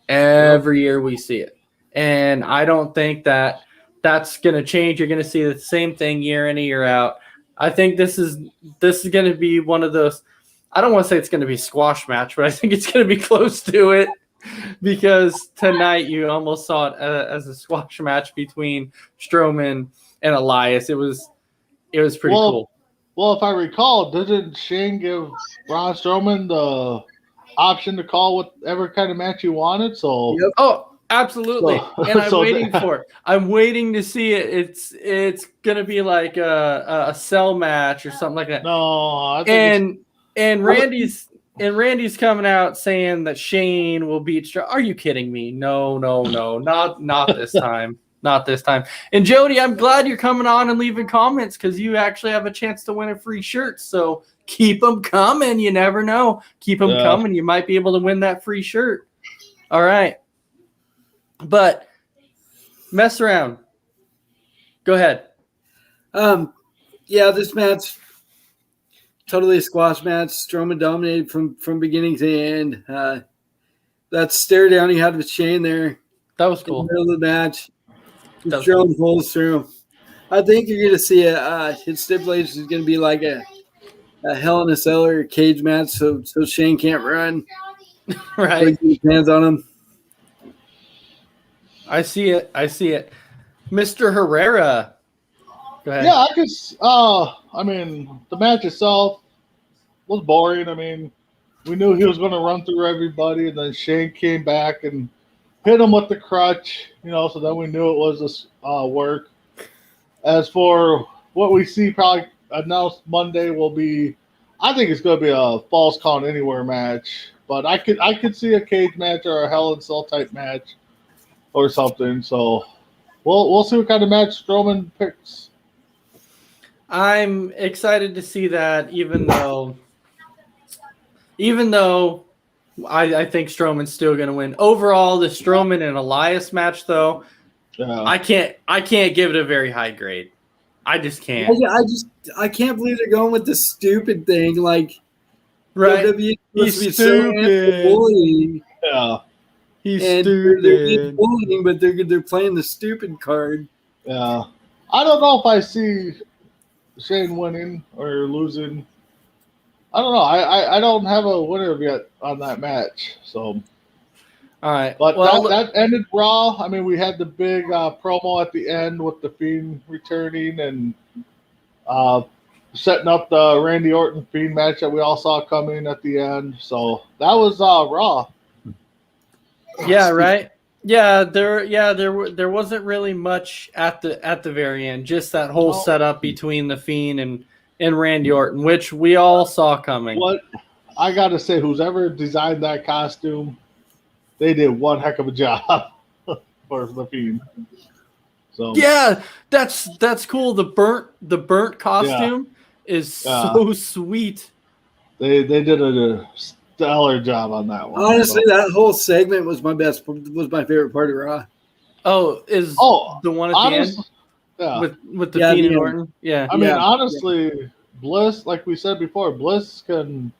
[SPEAKER 2] every year. We see it, and I don't think that's gonna change. You're gonna see the same thing year in and year out. I think this is going to be one of those. I don't want to say it's going to be a squash match, but I think it's going to be close to it because tonight you almost saw it as a squash match between Strowman and Elias. It was pretty cool.
[SPEAKER 3] Well, if I recall, didn't Shane give Braun Strowman the option to call whatever kind of match he wanted? So
[SPEAKER 4] Yep.
[SPEAKER 2] Oh, absolutely. And I'm
[SPEAKER 3] so
[SPEAKER 2] waiting for it. I'm waiting to see it. It's gonna be like a cell match or something like that.
[SPEAKER 3] no, I think
[SPEAKER 2] And Randy's coming out saying that Shane will beat Strowman. Are you kidding me? No, not this time. Not this time. And Jody, I'm glad you're coming on and leaving comments because you actually have a chance to win a free shirt. So keep them coming. You never know. Keep them coming. You might be able to win that free shirt. All right. But mess around. Go ahead.
[SPEAKER 4] Yeah, this match, totally a squash match. Strowman dominated from beginning to end. That stare down he had with Shane there.
[SPEAKER 2] That was cool.
[SPEAKER 4] In the middle of the match. Strowman pulls through. I think you're going to see his stipulation is going to be like a Hell in a Cell or cage match, so Shane can't run.
[SPEAKER 2] Right.
[SPEAKER 4] Put his hands on him.
[SPEAKER 2] I see it. Mr. Herrera. Go ahead.
[SPEAKER 3] Yeah, I could. I mean, the match itself was boring. I mean, we knew he was going to run through everybody, and then Shane came back and hit him with the crutch. So then we knew it was a work. As for what we see, probably announced Monday will be. I think it's going to be a Falls Count Anywhere match, but I could see a cage match or a Hell in a Cell type match or something. So we'll see what kind of match Strowman picks.
[SPEAKER 2] I'm excited to see that, even though I think Strowman's still going to win. Overall, the Strowman and Elias match, though, I can't give it a very high grade. I just can't.
[SPEAKER 4] I can't believe they're going with the stupid thing. Like,
[SPEAKER 2] right?
[SPEAKER 4] He's stupid. Bullying.
[SPEAKER 3] Yeah,
[SPEAKER 2] he's
[SPEAKER 4] stupid. They're bullying, but they're playing the stupid card.
[SPEAKER 3] Yeah, I don't know if I see Shane winning or losing. I don't know. I don't have a winner yet on that match. So,
[SPEAKER 2] all right.
[SPEAKER 3] But that ended Raw. I mean, we had the big promo at the end with the Fiend returning and setting up the Randy Orton Fiend match that we all saw coming at the end. So that was Raw.
[SPEAKER 2] Yeah. Right. Yeah. There wasn't really much at the very end. Just that whole setup between the Fiend and Randy Orton, which we all saw coming.
[SPEAKER 3] What I gotta say, whoever designed that costume, they did one heck of a job for the Fiend. So
[SPEAKER 2] yeah, that's cool. The burnt costume is so sweet.
[SPEAKER 3] They did a stellar job on that one.
[SPEAKER 4] Honestly, that whole segment was my favorite part of Raw.
[SPEAKER 2] The one at the end?
[SPEAKER 3] Yeah.
[SPEAKER 2] With the Fiend and Orton. Yeah.
[SPEAKER 3] I mean, honestly, Bliss, like we said before, Bliss can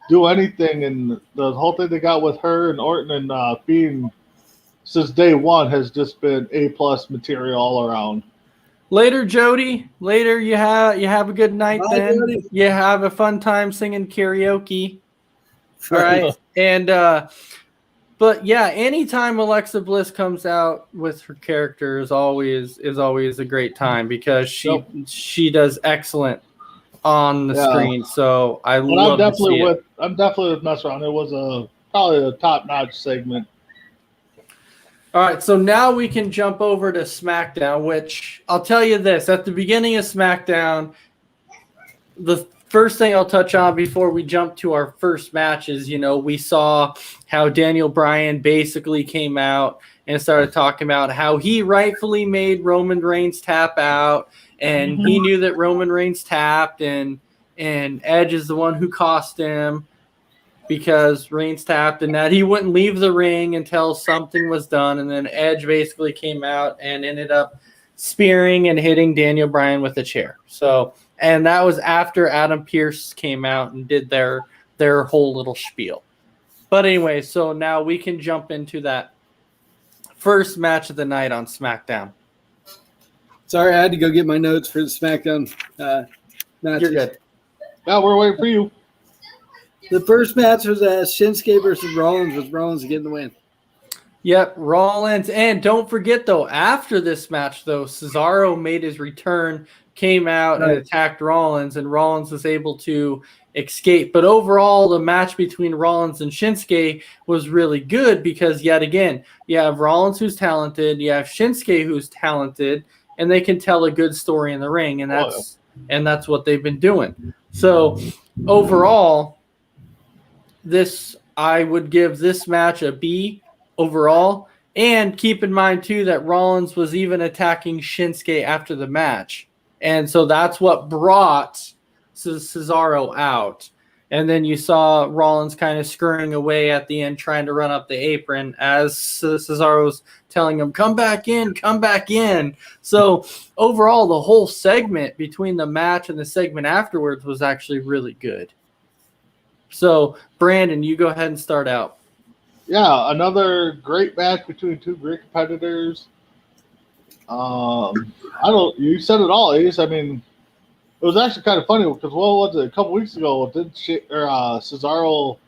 [SPEAKER 3] do anything, and the whole thing they got with her and Orton and Fiend since day one has just been A+ material all around.
[SPEAKER 2] Later, Jody. Later, you have a good night.
[SPEAKER 4] Bye,
[SPEAKER 2] then
[SPEAKER 4] Jody.
[SPEAKER 2] You have a fun time singing karaoke. All right, and but yeah, anytime Alexa Bliss comes out with her character is always a great time because she does excellent on the screen. So I'm definitely
[SPEAKER 3] with Mess Around. It was probably a top-notch segment.
[SPEAKER 2] All right, so now we can jump over to SmackDown, which I'll tell you this. At the beginning of SmackDown, the first thing I'll touch on before we jump to our first match is, we saw how Daniel Bryan basically came out and started talking about how he rightfully made Roman Reigns tap out, and he knew that Roman Reigns tapped, and Edge is the one who cost him because Reigns tapped, and that he wouldn't leave the ring until something was done, and then Edge basically came out and ended up spearing and hitting Daniel Bryan with a chair. So, and that was after Adam Pearce came out and did their whole little spiel. But anyway, so now we can jump into that first match of the night on SmackDown.
[SPEAKER 4] Sorry, I had to go get my notes for the SmackDown matches.
[SPEAKER 2] You're good.
[SPEAKER 3] Yeah, we're waiting for you.
[SPEAKER 4] The first match was Shinsuke versus Rollins, with Rollins getting the win.
[SPEAKER 2] Yep, Rollins. And don't forget, though, after this match, though, Cesaro made his return, came out and attacked Rollins, and Rollins was able to escape. But overall, the match between Rollins and Shinsuke was really good because, yet again, you have Rollins who's talented, you have Shinsuke who's talented, and they can tell a good story in the ring, and that's what they've been doing. So overall, I would give this match a B overall. And keep in mind, too, that Rollins was even attacking Shinsuke after the match. And so that's what brought Cesaro out. And then you saw Rollins kind of scurrying away at the end, trying to run up the apron as Cesaro's telling him, come back in, come back in. So overall, the whole segment between the match and the segment afterwards was actually really good. So, Brandon, you go ahead and start out.
[SPEAKER 3] Yeah, another great match between two great competitors. You said it all, Ace. I mean, it was actually kind of funny because what was it? A couple weeks ago, didn't Cesaro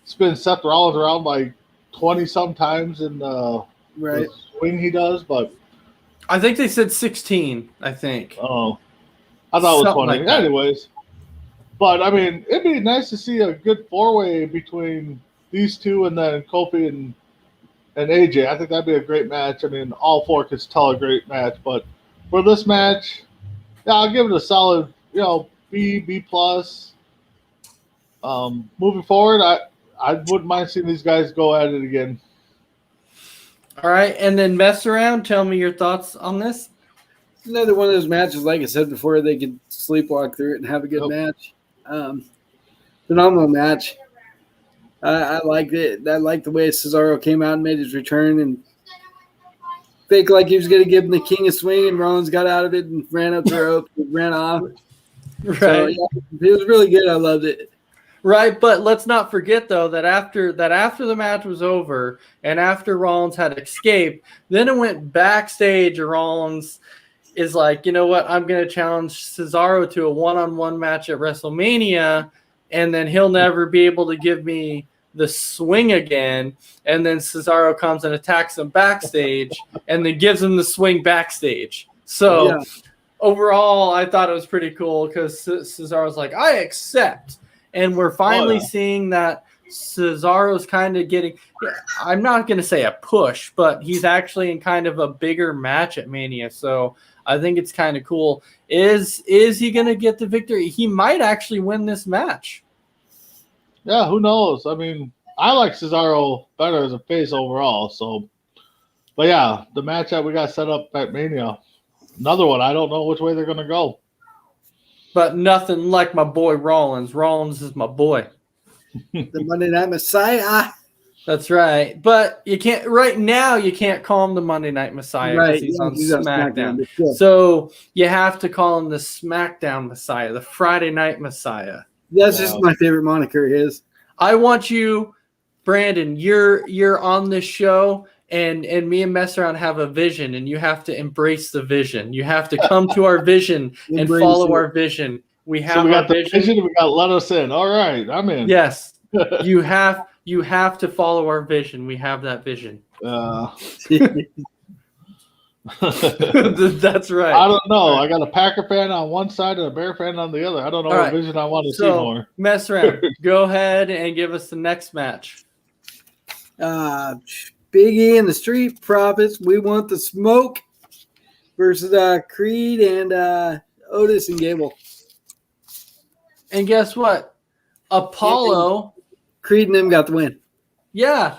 [SPEAKER 3] spin Seth Rollins around like 20-some times in the swing he does? But
[SPEAKER 2] I think they said 16. I think.
[SPEAKER 3] Oh, I thought it was 20. Like anyways, but I mean, it'd be nice to see a good four-way between these two and then Kofi and AJ. I think that'd be a great match. I mean, all four could tell a great match, but for this match, yeah, I'll give it a solid, B plus. Moving forward, I wouldn't mind seeing these guys go at it again.
[SPEAKER 2] All right, and then mess around. Tell me your thoughts on this.
[SPEAKER 4] Another one of those matches, like I said before, they could sleepwalk through it and have a good match. Phenomenal match. I liked it. I liked the way Cesaro came out and made his return and faked like he was going to give him the king of swing, and Rollins got out of it and ran up the rope and ran off.
[SPEAKER 2] Right.
[SPEAKER 4] So, yeah, it was really good. I loved it.
[SPEAKER 2] Right, but let's not forget, though, that after the match was over and after Rollins had escaped, then it went backstage. Rollins is like, you know what, I'm going to challenge Cesaro to a one-on-one match at WrestleMania, and then he'll never be able to give me the swing again. And then Cesaro comes and attacks him backstage and then gives him the swing backstage. So overall, I thought it was pretty cool because Cesaro's like, I accept. And we're finally seeing that Cesaro's kind of getting, I'm not going to say a push, but he's actually in kind of a bigger match at Mania. So I think it's kind of cool. Is he going to get the victory? He might actually win this match.
[SPEAKER 3] Yeah, who knows? I mean, I like Cesaro better as a face overall. So, but yeah, the match that we got set up at Mania, another one. I don't know which way they're going to go.
[SPEAKER 2] But nothing like my boy Rollins. Rollins is my boy.
[SPEAKER 4] The Monday Night Messiah.
[SPEAKER 2] That's right. But you can't right now. You can't call him the Monday Night Messiah because he's on SmackDown. So you have to call him the SmackDown Messiah, the Friday Night Messiah.
[SPEAKER 4] That's just my favorite moniker. His.
[SPEAKER 2] I want you, Brandon. You're on this show, and me and Mess Around have a vision, and you have to embrace the vision. You have to come to our vision and follow our vision. We have our vision.
[SPEAKER 3] We got let us in. All right, I'm in.
[SPEAKER 2] Yes, you have to follow our vision. We have that vision. That's right.
[SPEAKER 3] I don't know. I got a Packer fan on one side and a Bear fan on the other. I don't know what vision I want to see more.
[SPEAKER 2] Mess Around. Go ahead and give us the next match.
[SPEAKER 4] Big E and the Street Profits. We want the smoke versus Creed and Otis and Gable.
[SPEAKER 2] And guess what? Apollo.
[SPEAKER 4] Creed and them got the win.
[SPEAKER 2] Yeah.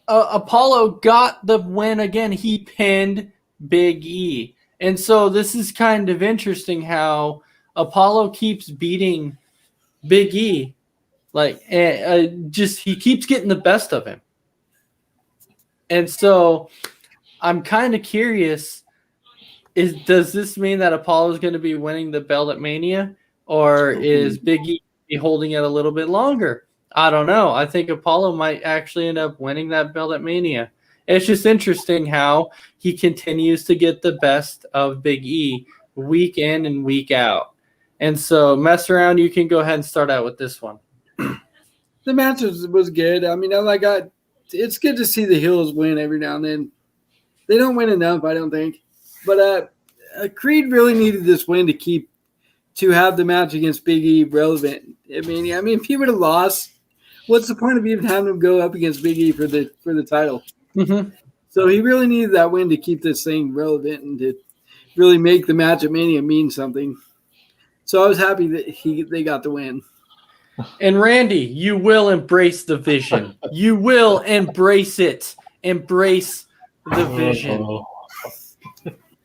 [SPEAKER 2] Apollo got the win again. He pinned Big E. And so this is kind of interesting how Apollo keeps beating Big E. Like, he keeps getting the best of him. And so I'm kind of curious, does this mean that Apollo is going to be winning the belt at Mania? Or is Big E holding it a little bit longer? I don't know. I think Apollo might actually end up winning that belt at Mania. It's just interesting how he continues to get the best of Big E week in and week out. And so, mess around. You can go ahead and start out with this one.
[SPEAKER 4] The match was good. I mean, it's good to see the heels win every now and then. They don't win enough, I don't think. But Creed really needed this win to have the match against Big E relevant. I mean, if he would have lost, what's the point of even having him go up against Big E for the title?
[SPEAKER 2] Mm-hmm.
[SPEAKER 4] So he really needed that win to keep this thing relevant and to really make the match at Mania mean something. So I was happy that they got the win.
[SPEAKER 2] And Randy, you will embrace the vision. You will embrace it. Embrace the vision.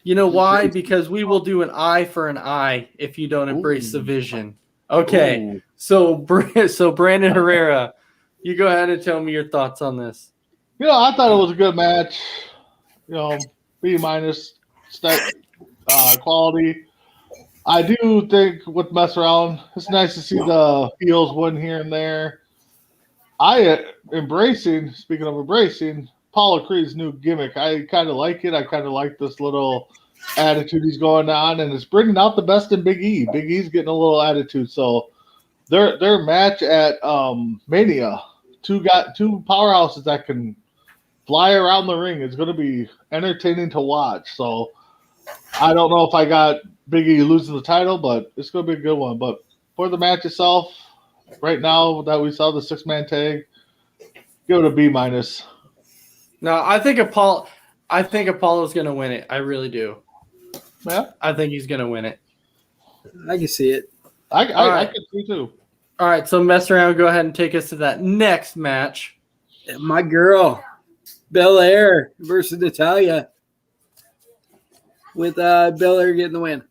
[SPEAKER 2] You know why? Because we will do an eye for an eye if you don't embrace the vision. Okay.
[SPEAKER 3] Ooh.
[SPEAKER 2] So Brandon Herrera, you go ahead and tell me your thoughts on this.
[SPEAKER 3] I thought it was a good match. B- quality. I do think with mess around, it's nice to see the heels win here and there. Speaking of embracing, Apollo Creed's new gimmick. I kind of like it. I kind of like this little attitude he's going on, and it's bringing out the best in Big E. Big E's getting a little attitude. So their match at Mania, two powerhouses that can fly around the ring, is going to be entertaining to watch. So I don't know if I got Big E losing the title, but it's going to be a good one. But for the match itself, right now that we saw the 6-man tag, give it a B-.
[SPEAKER 2] No, I think Apollo's going to win it. I really do.
[SPEAKER 3] Yeah,
[SPEAKER 2] I think he's going to win it.
[SPEAKER 4] I can see it.
[SPEAKER 3] I can see too.
[SPEAKER 2] All right, so mess around. Go ahead and take us to that next match.
[SPEAKER 4] My girl, Belair versus Natalya, with Belair getting the win.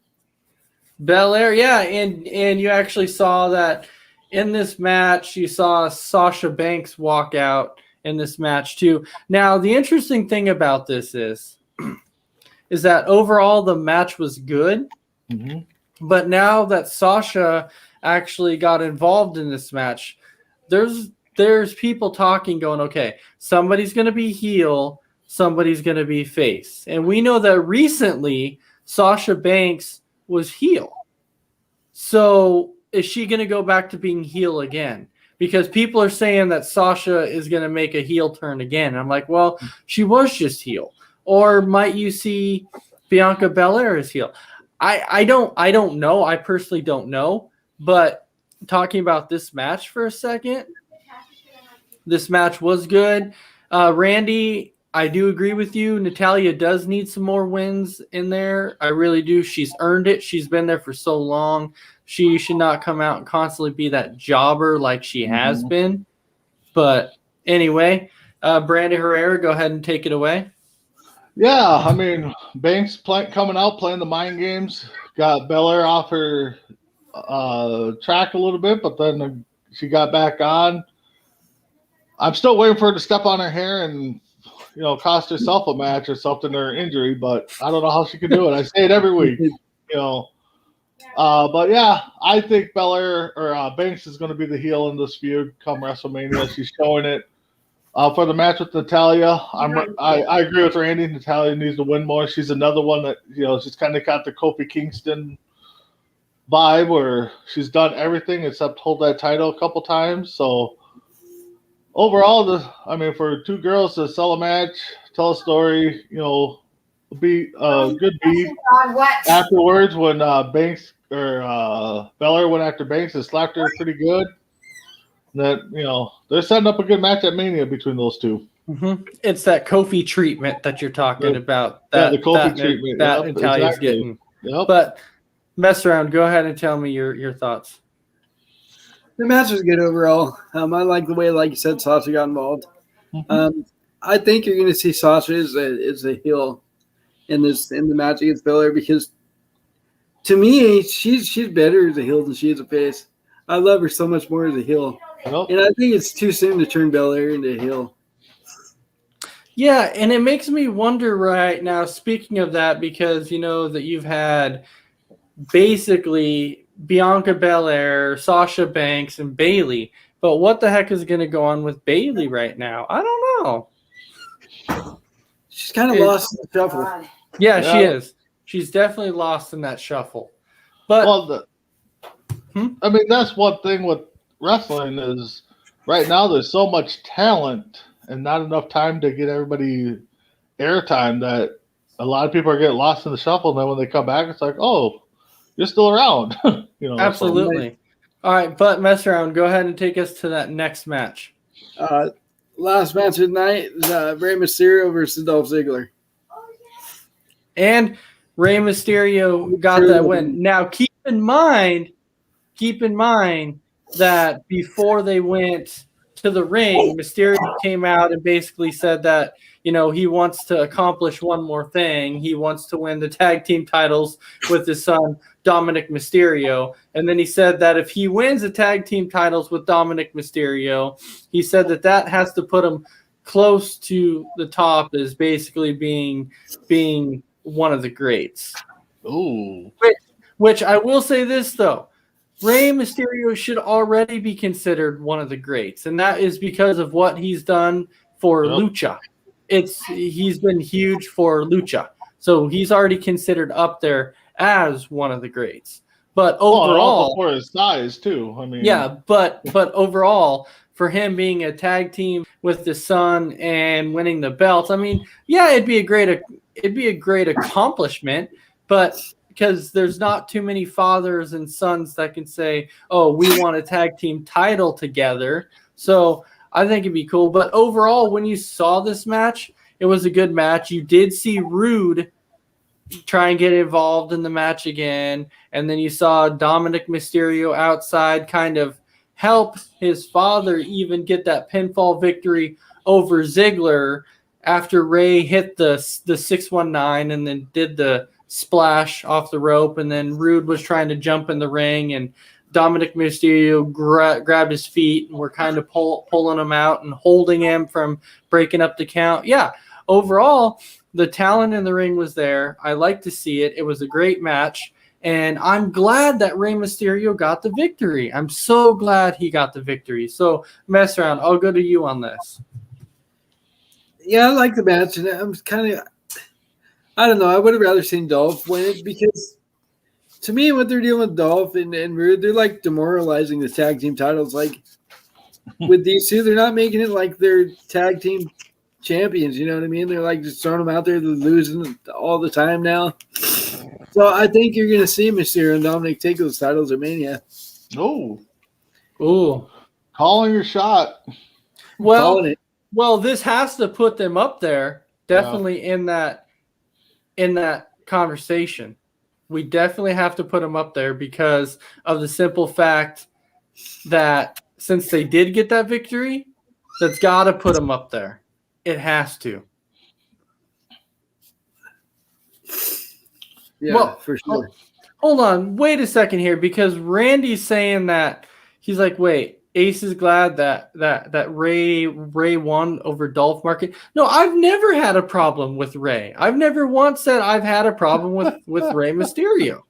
[SPEAKER 2] Belair, yeah, and you actually saw that in this match. You saw Sasha Banks walk out in this match too. Now, the interesting thing about this is that overall the match was good, but now that Sasha actually got involved in this match, there's people talking, going, okay, somebody's going to be heel, somebody's going to be face, and we know that recently Sasha Banks was heel. So is she going to go back to being heel again? Because people are saying that Sasha is going to make a heel turn again. And I'm like, well, she was just heel. Or might you see Bianca Belair as heel? I don't know. I personally don't know. But talking about this match for a second, this match was good. Randy, I do agree with you. Natalya does need some more wins in there. I really do. She's earned it. She's been there for so long. She should not come out and constantly be that jobber like she has been. But anyway, Brandon Herrera, go ahead and take it away.
[SPEAKER 3] Yeah, I mean, Banks coming out, playing the mind games, got Belair off her track a little bit, but then she got back on. I'm still waiting for her to step on her hair and cost herself a match or something, or injury, but I don't know how she can do it. I say it every week, But yeah, I think Belair or Banks is going to be the heel in this feud come WrestleMania. She's showing it. For the match with Natalya, I agree with Randy. Natalya needs to win more. She's another one that she's kind of got the Kofi Kingston vibe, where she's done everything except hold that title a couple times. So overall, for two girls to sell a match, tell a story, be a good beat. Afterwards, when Banks or Belair went after Banks and slapped her pretty good, that they're setting up a good match at Mania between those two.
[SPEAKER 2] It's that Kofi treatment that you're talking about.
[SPEAKER 3] The Kofi treatment
[SPEAKER 2] that Natalya's getting.
[SPEAKER 3] Yep.
[SPEAKER 2] But mess around. Go ahead and tell me your thoughts.
[SPEAKER 4] The match was good overall. I like the way, like you said, Sasha got involved. I think you're going to see Sasha as a heel in the match against Belair, because to me, she's better as a heel than she is a face. I love her so much more as a heel. And I think it's too soon to turn Belair into a heel.
[SPEAKER 2] Yeah, and it makes me wonder right now, speaking of that, because that you've had basically Bianca Belair, Sasha Banks, and Bayley. But what the heck is going to go on with Bayley right now? I don't know.
[SPEAKER 4] She's kind of lost in the shuffle.
[SPEAKER 2] Yeah, she is. She's definitely lost in that shuffle. But
[SPEAKER 3] I mean, that's one thing with wrestling is right now there's so much talent and not enough time to get everybody airtime that a lot of people are getting lost in the shuffle. And then when they come back, it's like, oh, you're still around.
[SPEAKER 2] Absolutely. All right, but mess around. Go ahead and take us to that next match.
[SPEAKER 4] Last match of the night is Rey Mysterio versus Dolph Ziggler.
[SPEAKER 2] And Rey Mysterio got that win. Now, keep in mind that before they went to the ring, Mysterio came out and basically said that, he wants to accomplish one more thing. He wants to win the tag team titles with his son, Dominic Mysterio. And then he said that if he wins the tag team titles with Dominic Mysterio, he said that has to put him close to the top as basically being one of the greats.
[SPEAKER 3] Ooh.
[SPEAKER 2] Which I will say this, though. Rey Mysterio should already be considered one of the greats, and that is because of what he's done for Lucha. He's been huge for Lucha, so he's already considered up there as one of the greats. But overall,
[SPEAKER 3] for his size too. I mean,
[SPEAKER 2] yeah, but overall, for him being a tag team with the son and winning the belts, I mean, yeah, it'd be a great accomplishment, but because there's not too many fathers and sons that can say, oh, we want a tag team title together. So I think it'd be cool. But overall, when you saw this match, it was a good match. You did see Rude try and get involved in the match again. And then you saw Dominic Mysterio outside kind of help his father even get that pinfall victory over Ziggler after Rey hit the 619 and then did the splash off the rope, and then Rude was trying to jump in the ring, and Dominic Mysterio grabbed his feet and were kind of pulling him out and holding him from breaking up the count. Yeah, overall, the talent in the ring was there. I like to see it. It was a great match, and I'm glad that Rey Mysterio got the victory. I'm so glad he got the victory. So, mess around. I'll go to you on this.
[SPEAKER 4] Yeah, I like the match, and I'm kind of, I don't know. I would have rather seen Dolph win it because, to me, what they're doing with Dolph and Rude, they're like demoralizing the tag team titles. Like with these two, they're not making it like they're tag team champions. You know what I mean? They're like just throwing them out there, they're losing all the time now. So I think you're going to see Mysterio and Dominic take those titles at Mania.
[SPEAKER 3] Oh,
[SPEAKER 2] ooh,
[SPEAKER 3] calling your shot.
[SPEAKER 2] Well, this has to put them up there, definitely in that conversation. We definitely have to put them up there because of the simple fact that since they did get that victory, that's got to put them up there. It has to.
[SPEAKER 4] Yeah, for sure.
[SPEAKER 2] Hold on. Wait a second here, because Randy's saying that he's like, wait, Ace is glad that Rey won over Dolph Market. No, I've never had a problem with Rey. I've never once said I've had a problem with Rey Mysterio.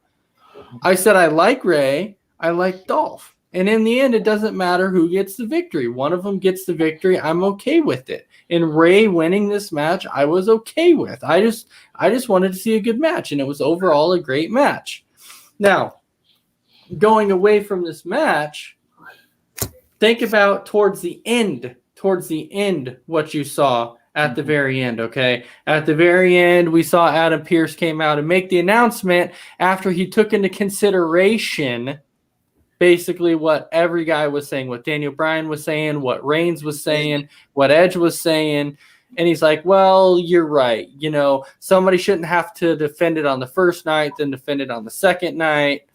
[SPEAKER 2] I said I like Rey, I like Dolph. And in the end, it doesn't matter who gets the victory. One of them gets the victory. I'm okay with it. And Rey winning this match, I was okay with. I just wanted to see a good match, and it was overall a great match. Now, going away from this match, think about towards the end, what you saw at the very end, okay? At the very end, we saw Adam Pearce came out and make the announcement after he took into consideration basically what every guy was saying, what Daniel Bryan was saying, what Reigns was saying, what Edge was saying. And he's like, well, you're right. Somebody shouldn't have to defend it on the first night, then defend it on the second night.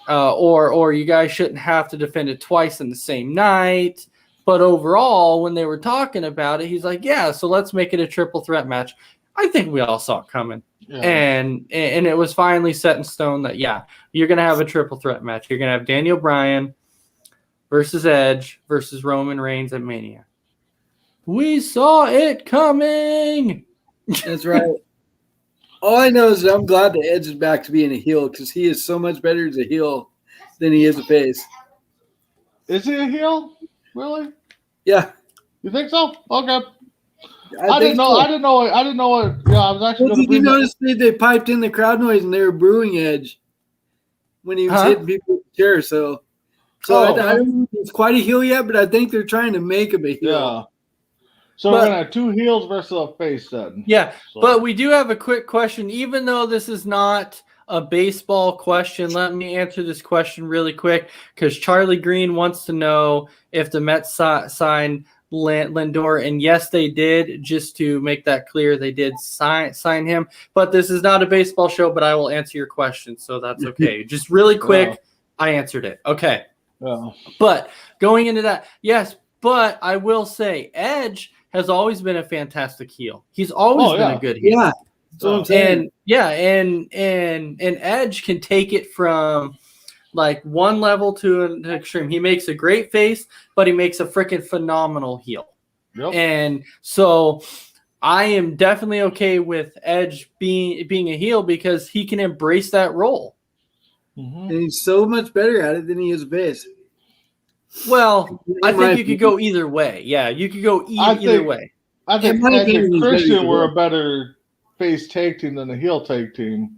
[SPEAKER 2] Or you guys shouldn't have to defend it twice in the same night. But overall, when they were talking about it, he's like, yeah, so let's make it a triple threat match. I think we all saw it coming. Yeah. And it was finally set in stone that, yeah, you're going to have a triple threat match. You're going to have Daniel Bryan versus Edge versus Roman Reigns at Mania. We saw it coming.
[SPEAKER 4] That's right. All I know is that I'm glad that Edge is back to being a heel because he is so much better as a heel than he is a face.
[SPEAKER 3] Is he a heel? Really?
[SPEAKER 4] Yeah.
[SPEAKER 3] You think so? Okay. I didn't know. Yeah, I was actually.
[SPEAKER 4] Did you notice they piped in the crowd noise and they were booing Edge when he was hitting people with Sure. So I don't think he's quite a heel yet, but I think they're trying to make him a heel.
[SPEAKER 3] Yeah. So we're gonna have 2 heels versus a face then.
[SPEAKER 2] Yeah,
[SPEAKER 3] So.
[SPEAKER 2] but we do have a quick question. Even though this is not a baseball question, let me answer this question really quick because Charlie Green wants to know if the Mets signed Lindor, and yes, they did. Just to make that clear, they did sign him. But this is not a baseball show, but I will answer your question, so that's okay. Just really quick, I answered it. Okay. But going into that, yes, but I will say Edge has always been a fantastic heel. He's always been a good heel.
[SPEAKER 4] Yeah. That's what I'm saying.
[SPEAKER 2] And Edge can take it from like one level to an extreme. He makes a great face, but he makes a freaking phenomenal heel.
[SPEAKER 3] Yep.
[SPEAKER 2] And so I am definitely okay with Edge being a heel because he can embrace that role.
[SPEAKER 4] And he's so much better at it than he is a face.
[SPEAKER 2] Well, I think you could go either way. Yeah, you could go either way.
[SPEAKER 3] I think Edge and Christian were a better face tag team than a heel tag team.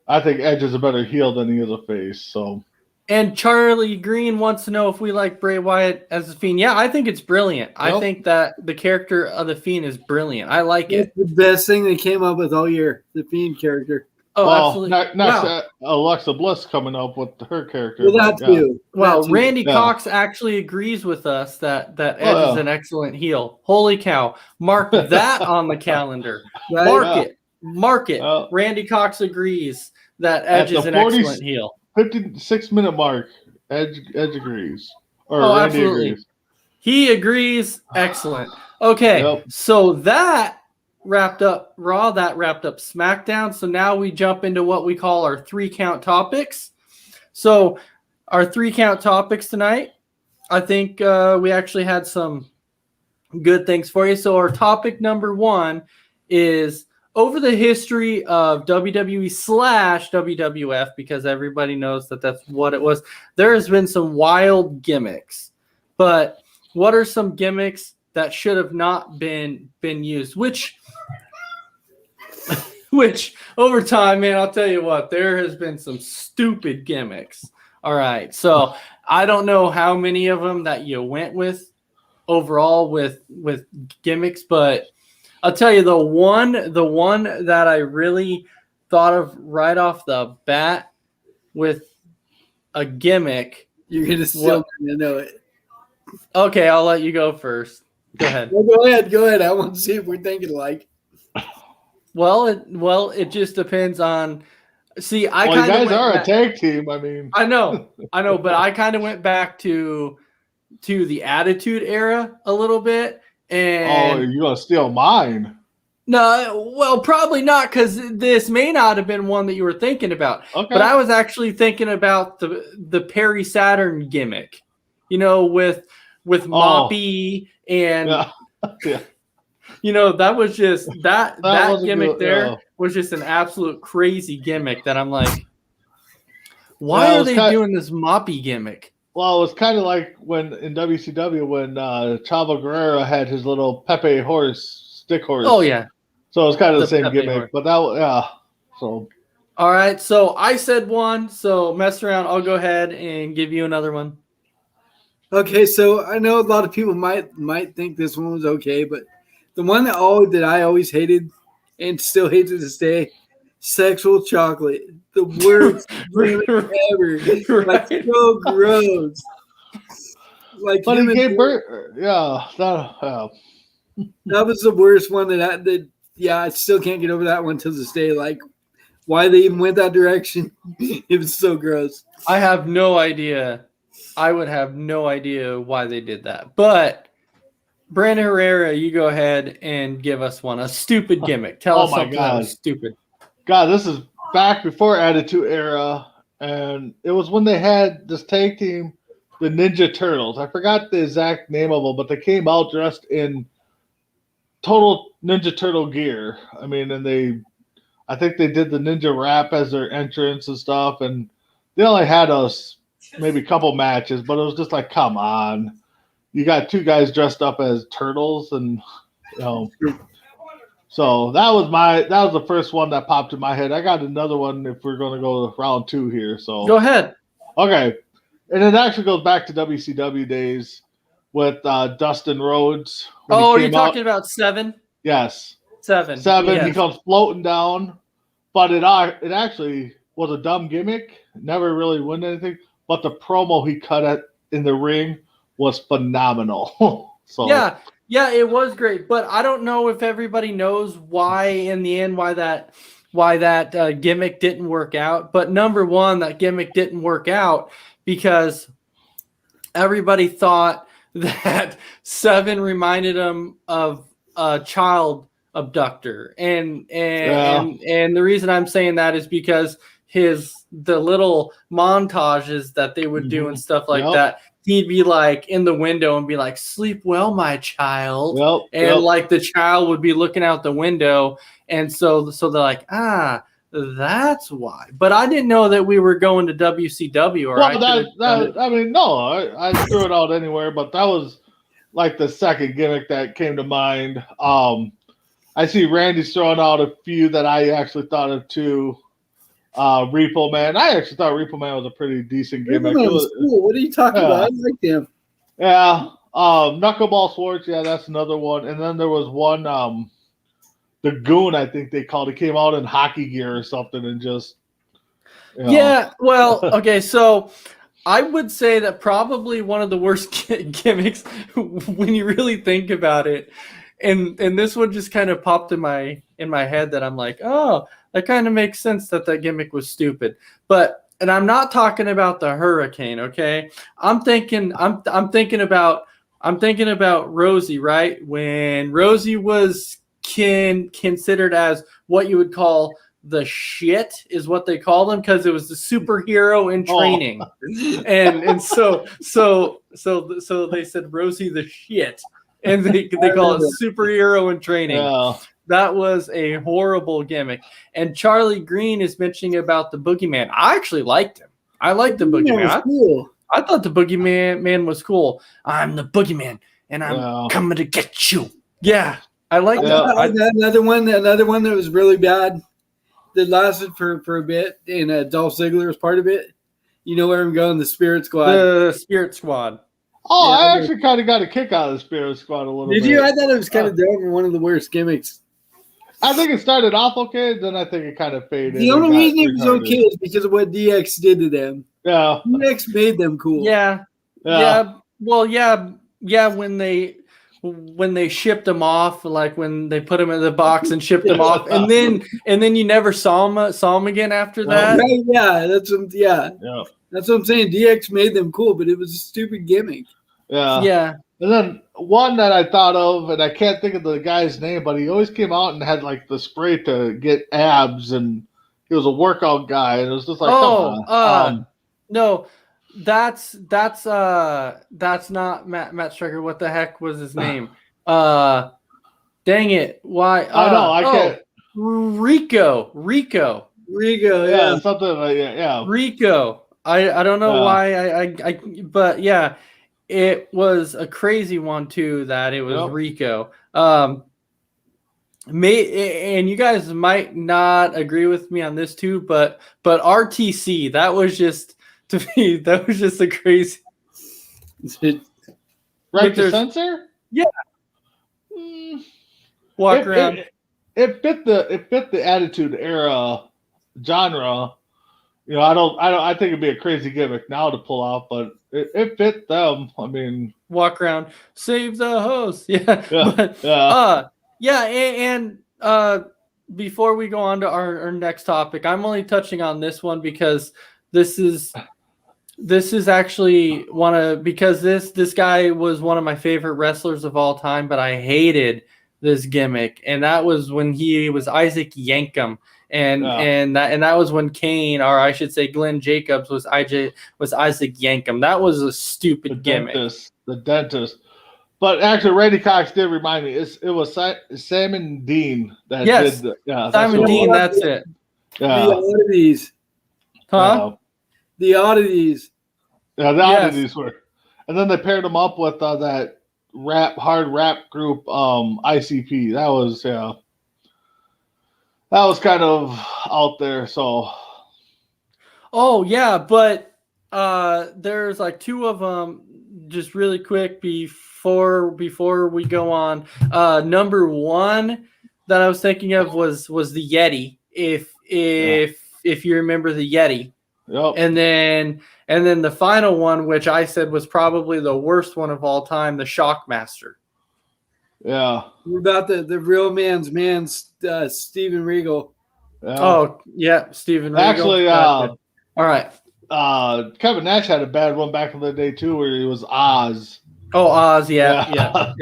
[SPEAKER 3] I think Edge is a better heel than he is a face. So,
[SPEAKER 2] and Charlie Green wants to know if we like Bray Wyatt as the Fiend. Yeah, I think it's brilliant. Yep. I think that the character of the Fiend is brilliant. I like it.
[SPEAKER 4] It's the best thing they came up with all year. The Fiend character.
[SPEAKER 2] Oh, absolutely.
[SPEAKER 3] Next, Alexa Bliss coming up with her character.
[SPEAKER 4] Well, that too.
[SPEAKER 2] Well, Randy Cox actually agrees with us that Edge is an excellent heel. Holy cow. Mark that on the calendar. Mark it. Randy Cox agrees that Edge is an excellent heel.
[SPEAKER 3] 56-minute mark. Edge agrees. Or Randy
[SPEAKER 2] absolutely.
[SPEAKER 3] Agrees.
[SPEAKER 2] He agrees. Excellent. Okay, so that wrapped up Raw, that wrapped up SmackDown. So now we jump into what we call our 3-count topics. So our 3-count topics tonight, I think we actually had some good things for you. So our topic number 1 is over the history of WWE / WWF, because everybody knows that that's what it was. There has been some wild gimmicks, but what are some gimmicks that should have not been used? Which over time, man, I'll tell you what, there has been some stupid gimmicks. All right, so I don't know how many of them that you went with overall with gimmicks, but I'll tell you the one that I really thought of right off the bat with a gimmick.
[SPEAKER 4] You're gonna still know it.
[SPEAKER 2] Okay, I'll let you go first. Go ahead.
[SPEAKER 4] Well, go ahead. I want to see if we're thinking alike.
[SPEAKER 2] Well, it just depends on. See, you
[SPEAKER 3] guys are a tag team. I mean,
[SPEAKER 2] I know, but I kind of went back to the Attitude Era a little bit. And
[SPEAKER 3] you're gonna steal mine?
[SPEAKER 2] No, well, probably not, because this may not have been one that you were thinking about. Okay. But I was actually thinking about the Perry Saturn gimmick, with Moppy and that was just that gimmick was just an absolute crazy gimmick that I'm like, why are they doing this Moppy gimmick?
[SPEAKER 3] Well, it was kind of like when in WCW when Chavo Guerrero had his little Pepe stick horse.
[SPEAKER 2] Oh yeah.
[SPEAKER 3] So it was kind of the same Pepe gimmick, horse. But so. All
[SPEAKER 2] right, so I said one. So mess around. I'll go ahead and give you another one.
[SPEAKER 4] Okay, so I know a lot of people might think this one was okay, but the one that I always hated and still hate to this day, sexual chocolate. The worst ever.
[SPEAKER 2] Right.
[SPEAKER 4] Like, so gross. Like,
[SPEAKER 3] but he gave birth.
[SPEAKER 4] That was the worst one I still can't get over that one to this day. Like, why they even went that direction. It was so gross.
[SPEAKER 2] I have no idea. I would have no idea why they did that. But Brandon Herrera, you go ahead and give us one. A stupid gimmick. Tell us something that was stupid.
[SPEAKER 3] God, this is back before Attitude Era, and it was when they had this tag team, the Ninja Turtles. I forgot the exact name of them, but they came out dressed in total Ninja Turtle gear. I mean, and I think they did the Ninja Rap as their entrance and stuff, and they only had us maybe a couple matches, but it was just like, come on. You got 2 guys dressed up as turtles, and so that was the first one that popped in my head. I got another one if we're going to go to round 2 here. So
[SPEAKER 2] go ahead.
[SPEAKER 3] Okay. And it actually goes back to WCW days with Dustin Rhodes. when he
[SPEAKER 2] Oh,
[SPEAKER 3] came
[SPEAKER 2] you're talking
[SPEAKER 3] out.
[SPEAKER 2] about Seven?
[SPEAKER 3] Yes.
[SPEAKER 2] Seven.
[SPEAKER 3] He
[SPEAKER 2] Yes.
[SPEAKER 3] comes floating down, but it actually was a dumb gimmick. Never really won anything, but the promo he cut in the ring was phenomenal. So
[SPEAKER 2] Yeah, it was great, but I don't know if everybody knows why in the end why that gimmick didn't work out. But number one, that gimmick didn't work out because everybody thought that Seven reminded him of a child abductor, and the reason I'm saying that is because the little montages that they would do and stuff like that, he'd be like in the window and be like, "Sleep well, my child," and like the child would be looking out the window, and so they're like, that's why. But I didn't know that we were going to WCW. Or
[SPEAKER 3] I threw it out anywhere, but that was like the second gimmick that came to mind. I see Randy's throwing out a few that I actually thought of too. Repo Man. I actually thought Repo Man was a pretty decent gimmick.
[SPEAKER 4] Repo Man was cool. What are you talking about? I like him.
[SPEAKER 3] Yeah. Knuckleball Swords. Yeah, that's another one. And then there was one, the Goon, I think they called it. Came out in hockey gear or something and just.
[SPEAKER 2] Yeah. Well, okay. So I would say that probably one of the worst gimmicks when you really think about it. And this one just kind of popped in my head that I'm like, oh, that kind of makes sense that gimmick was stupid. And I'm not talking about the Hurricane, okay? I'm thinking about Rosie, right? When Rosie was considered as what you would call the shit is what they call them, because it was the superhero in training. And so they said Rosie the shit. And they call it superhero in training.
[SPEAKER 3] Yeah.
[SPEAKER 2] That was a horrible gimmick. And Charlie Green is mentioning about the Boogeyman. I actually liked him. I liked the Boogeyman.
[SPEAKER 4] Cool.
[SPEAKER 2] I thought the Boogeyman was cool. I'm the Boogeyman, and I'm coming to get you. Yeah, I like that.
[SPEAKER 4] Another one that was really bad that lasted for a bit, and Dolph Ziggler was part of it. You know where I'm going? The Spirit Squad.
[SPEAKER 2] The Spirit Squad.
[SPEAKER 3] Oh, yeah, I actually kind of got a kick out of the Spirit Squad a little bit.
[SPEAKER 4] Did you? I thought it was kind of dumb and one of the worst gimmicks.
[SPEAKER 3] I think it started off okay, then I think it kind of faded.
[SPEAKER 4] The only reason it was okay is because of what DX did to them.
[SPEAKER 3] Yeah.
[SPEAKER 4] DX made them cool.
[SPEAKER 2] Yeah. Well, yeah. When they shipped them off, like when they put them in the box and shipped them off, and then you never saw them again after that.
[SPEAKER 4] That's what I'm saying. DX made them cool, but it was a stupid gimmick.
[SPEAKER 2] Yeah.
[SPEAKER 3] And then one that I thought of, and I can't think of the guy's name, but he always came out and had like the spray to get abs, and he was a workout guy, and it was just like,
[SPEAKER 2] no, that's not Matt Striker. What the heck was his name? Dang it! Why?
[SPEAKER 3] I know I can't.
[SPEAKER 2] Rico.
[SPEAKER 3] Yeah, something like that. Yeah,
[SPEAKER 2] Rico. I don't know why but yeah. It was a crazy one too. That it was Rico. And you guys might not agree with me on this too, but RTC, that was just to me, that was just a crazy.
[SPEAKER 3] Right to censor?
[SPEAKER 2] Yeah. Walk around.
[SPEAKER 3] It fit the Attitude Era genre. You know, I think it'd be a crazy gimmick now to pull off, but it fit them. I mean,
[SPEAKER 2] walk around, save the host. And before we go on to our next topic, I'm only touching on this one because this is actually this guy was one of my favorite wrestlers of all time, but I hated this gimmick, and that was when he was Isaac Yankem. And that was when Kane, or I should say Glenn Jacobs, was Isaac Yankem. That was a stupid gimmick.
[SPEAKER 3] The dentist. But actually, Randy Cox did remind me. It was Simon Dean that did.
[SPEAKER 2] Simon Dean. That's it.
[SPEAKER 3] Yeah.
[SPEAKER 4] The oddities.
[SPEAKER 2] Huh?
[SPEAKER 4] The oddities.
[SPEAKER 3] Yeah, the oddities were. And then they paired him up with that hard rap group, ICP. That was kind of out there. So.
[SPEAKER 2] Oh yeah, but There's like two of them. Just really quick before we go on. Number one that I was thinking of was the Yeti. If you remember the Yeti.
[SPEAKER 3] Yep.
[SPEAKER 2] And then the final one, which I said was probably the worst one of all time, the Shockmaster.
[SPEAKER 3] Yeah.
[SPEAKER 4] What about the real man's Steven Regal?
[SPEAKER 3] Yeah.
[SPEAKER 2] Oh yeah, Steven Regal.
[SPEAKER 3] Actually,
[SPEAKER 2] Gotcha. All right.
[SPEAKER 3] Kevin Nash had a bad one back in the day too, where he was Oz.
[SPEAKER 2] Oh, Oz, yeah.
[SPEAKER 4] I'm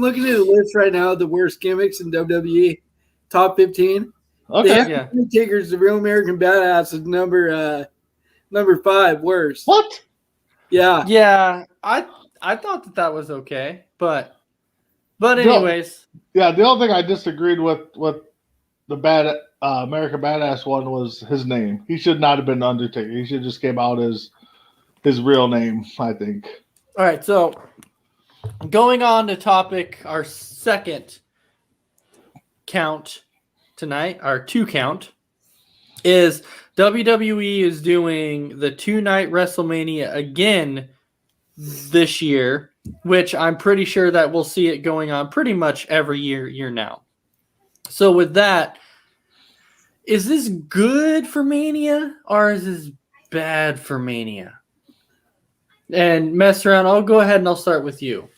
[SPEAKER 4] looking at a list right now of the worst gimmicks in WWE, top 15.
[SPEAKER 3] Okay.
[SPEAKER 4] The Undertaker's the Real American Badass is number 5 worst.
[SPEAKER 3] What?
[SPEAKER 2] Yeah. Yeah. I thought that was okay, but anyways.
[SPEAKER 3] Yeah, the only thing I disagreed with the bad American Badass one was his name. He should not have been Undertaker. He should just came out as his real name, I think.
[SPEAKER 2] All right, so going on to topic, our second count tonight, our 2 count, is WWE is doing the 2-night WrestleMania again this year, which I'm pretty sure that we'll see it going on pretty much every year now. So with that, is this good for Mania or is this bad for Mania? And mess around, I'll go ahead and I'll start with you.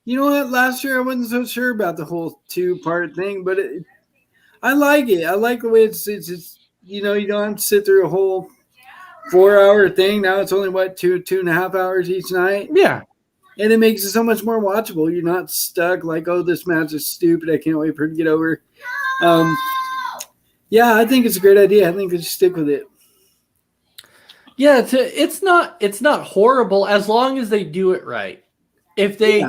[SPEAKER 4] You know what? Last year I wasn't so sure about the whole 2-part thing, but I like it. I like the way it's you don't have to sit through a whole 4-hour thing. Now it's only 2.5 hours each night.
[SPEAKER 2] Yeah.
[SPEAKER 4] And it makes it so much more watchable. You're not stuck like, oh, this match is stupid. I can't wait for it to get over. Yeah, I think it's a great idea. I think we should stick with it.
[SPEAKER 2] Yeah, it's not horrible as long as they do it right. If they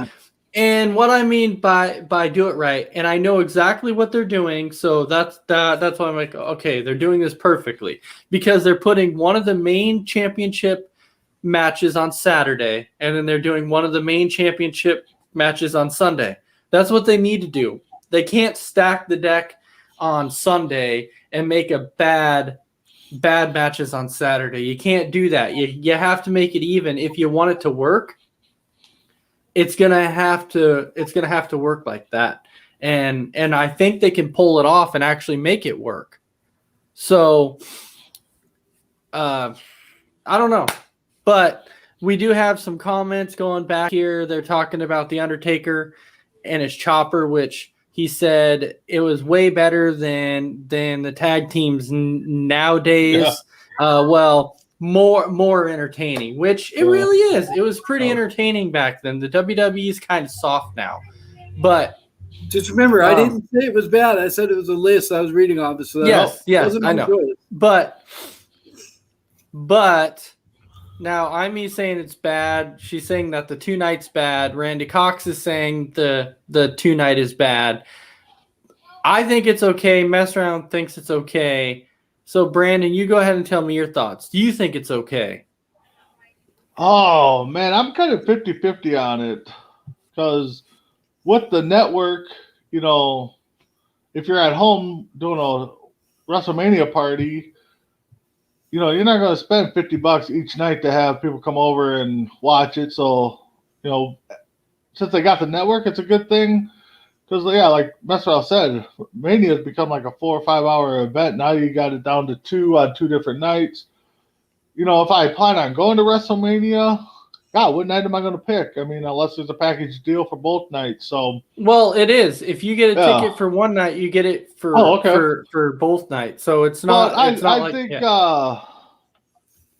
[SPEAKER 2] and what I mean by do it right, and I know exactly what they're doing, so that's why I'm like, okay, they're doing this perfectly because they're putting one of the main championship matches on Saturday, and then they're doing one of the main championship matches on Sunday. That's what they need to do. They can't stack the deck on Sunday and make a bad matches on Saturday. You can't do that. You have to make it even. If you want it to work, it's gonna have to work like that. And I think they can pull it off and actually make it work. So I don't know. But we do have some comments going back here. They're talking about The Undertaker and his chopper, which he said it was way better than the tag teams nowadays. Yeah. Well, more entertaining, which it really is. It was pretty entertaining back then. The WWE is kind of soft now. But
[SPEAKER 4] just remember, I didn't say it was bad. I said it was a list I was reading off. So
[SPEAKER 2] yes, I know. Choice. But now I'm saying it's bad. She's saying that the 2-night's bad. Randy Cox is saying the 2-night is bad. I think it's okay. Mess around thinks it's okay. So Brandon, you go ahead and tell me your thoughts. Do you think it's okay?
[SPEAKER 3] Oh man, I'm kind of 50-50 on it because with the network, if you're at home doing a WrestleMania party, you're not going to spend $50 each night to have people come over and watch it. So, since they got the network, it's a good thing. Because, like Messerell said, Mania has become like a 4 or 5 hour event. Now you got it down to 2 on 2 different nights. If I plan on going to WrestleMania, God, what night am I going to pick? I mean, unless there's a package deal for both nights. So,
[SPEAKER 2] well, it is. If you get a ticket for one night, you get it for both nights. So it's not.
[SPEAKER 3] Well,
[SPEAKER 2] it's not
[SPEAKER 3] I
[SPEAKER 2] like,
[SPEAKER 3] think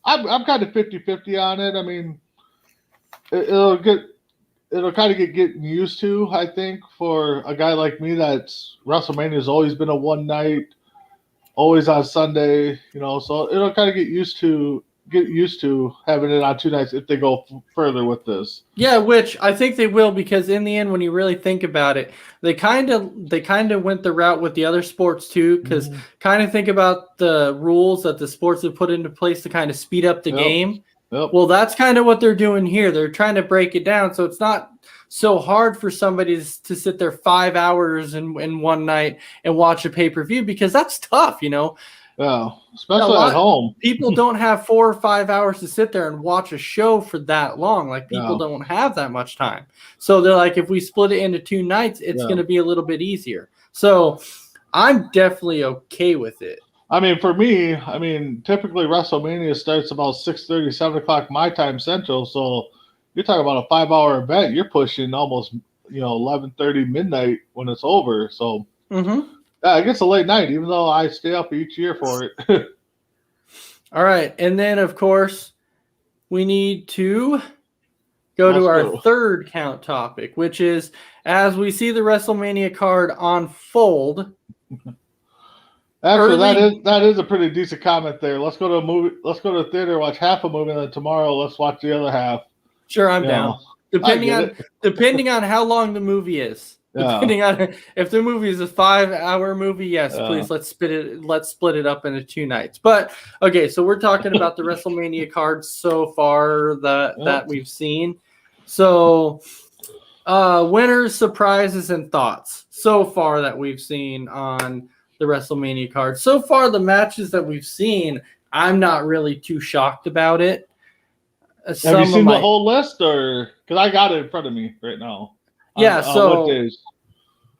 [SPEAKER 3] I'm kind of 50-50 on it. I mean, it'll kind of get getting used to. I think for a guy like me, that's WrestleMania has always been a one night, always on Sunday. So it'll kind of get used to having it on 2 nights if they go further with this.
[SPEAKER 2] Yeah, which I think they will, because in the end, when you really think about it, they kind of went the route with the other sports too, because kind of think about the rules that the sports have put into place to kind of speed up the game.
[SPEAKER 3] Yep.
[SPEAKER 2] Well, that's kind of what they're doing here. They're trying to break it down so it's not so hard for somebody to sit there 5 hours in one night and watch a pay-per-view, because that's tough,
[SPEAKER 3] Yeah, especially at home.
[SPEAKER 2] People don't have 4 or 5 hours to sit there and watch a show for that long. Like, people don't have that much time. So they're like, if we split it into 2 nights, it's going to be a little bit easier. So I'm definitely okay with it.
[SPEAKER 3] I mean, for me, typically WrestleMania starts about 6:30, 7 o'clock my time Central. So you're talking about a 5-hour event. You're pushing almost, 11:30 midnight when it's over. So yeah, it gets a late night, even though I stay up each year for it.
[SPEAKER 2] All right. And then, of course, we need to go to our third count topic, which is, as we see the WrestleMania card unfold.
[SPEAKER 3] Actually, that is a pretty decent comment there. Let's go to a movie. Let's go to the theater, watch half a movie, and then tomorrow let's watch the other half.
[SPEAKER 2] Sure, I'm down. Depending on how long the movie is. Depending on if the movie is a 5-hour movie, yes, please let's split it up into 2 nights. But okay, so we're talking about the WrestleMania cards so far that we've seen. So winners, surprises, and thoughts so far that we've seen on the WrestleMania card. So far, the matches that we've seen, I'm not really too shocked about it.
[SPEAKER 3] Have you seen the whole list, or because I got it in front of me right now?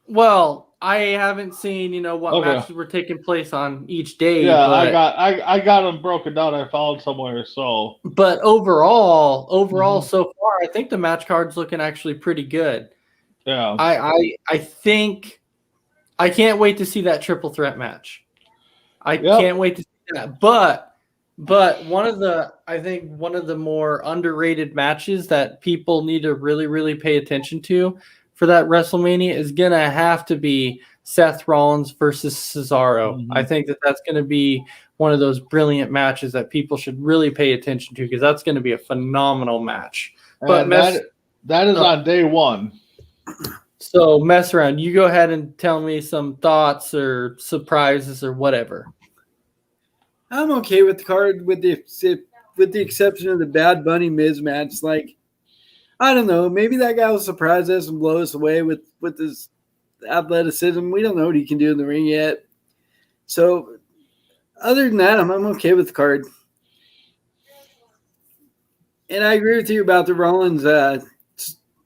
[SPEAKER 2] Well, I haven't seen what matches were taking place on each day.
[SPEAKER 3] Yeah, I got them broken down. I found somewhere. So,
[SPEAKER 2] but overall, so far, I think the match card's looking actually pretty good.
[SPEAKER 3] Yeah,
[SPEAKER 2] I think I can't wait to see that triple threat match. I can't wait to see that. But one of the more underrated matches that people need to really, really pay attention to for that WrestleMania is going to have to be Seth Rollins versus Cesaro. I think that's going to be one of those brilliant matches that people should really pay attention to, because that's going to be a phenomenal match. But
[SPEAKER 3] that is on day one.
[SPEAKER 2] So mess around. You go ahead and tell me some thoughts or surprises or whatever.
[SPEAKER 4] I'm okay with the card with the exception of the Bad Bunny Miz match. Like, I don't know. Maybe that guy will surprise us and blow us away with his athleticism. We don't know what he can do in the ring yet. So, other than that, I'm okay with the card. And I agree with you about the Rollins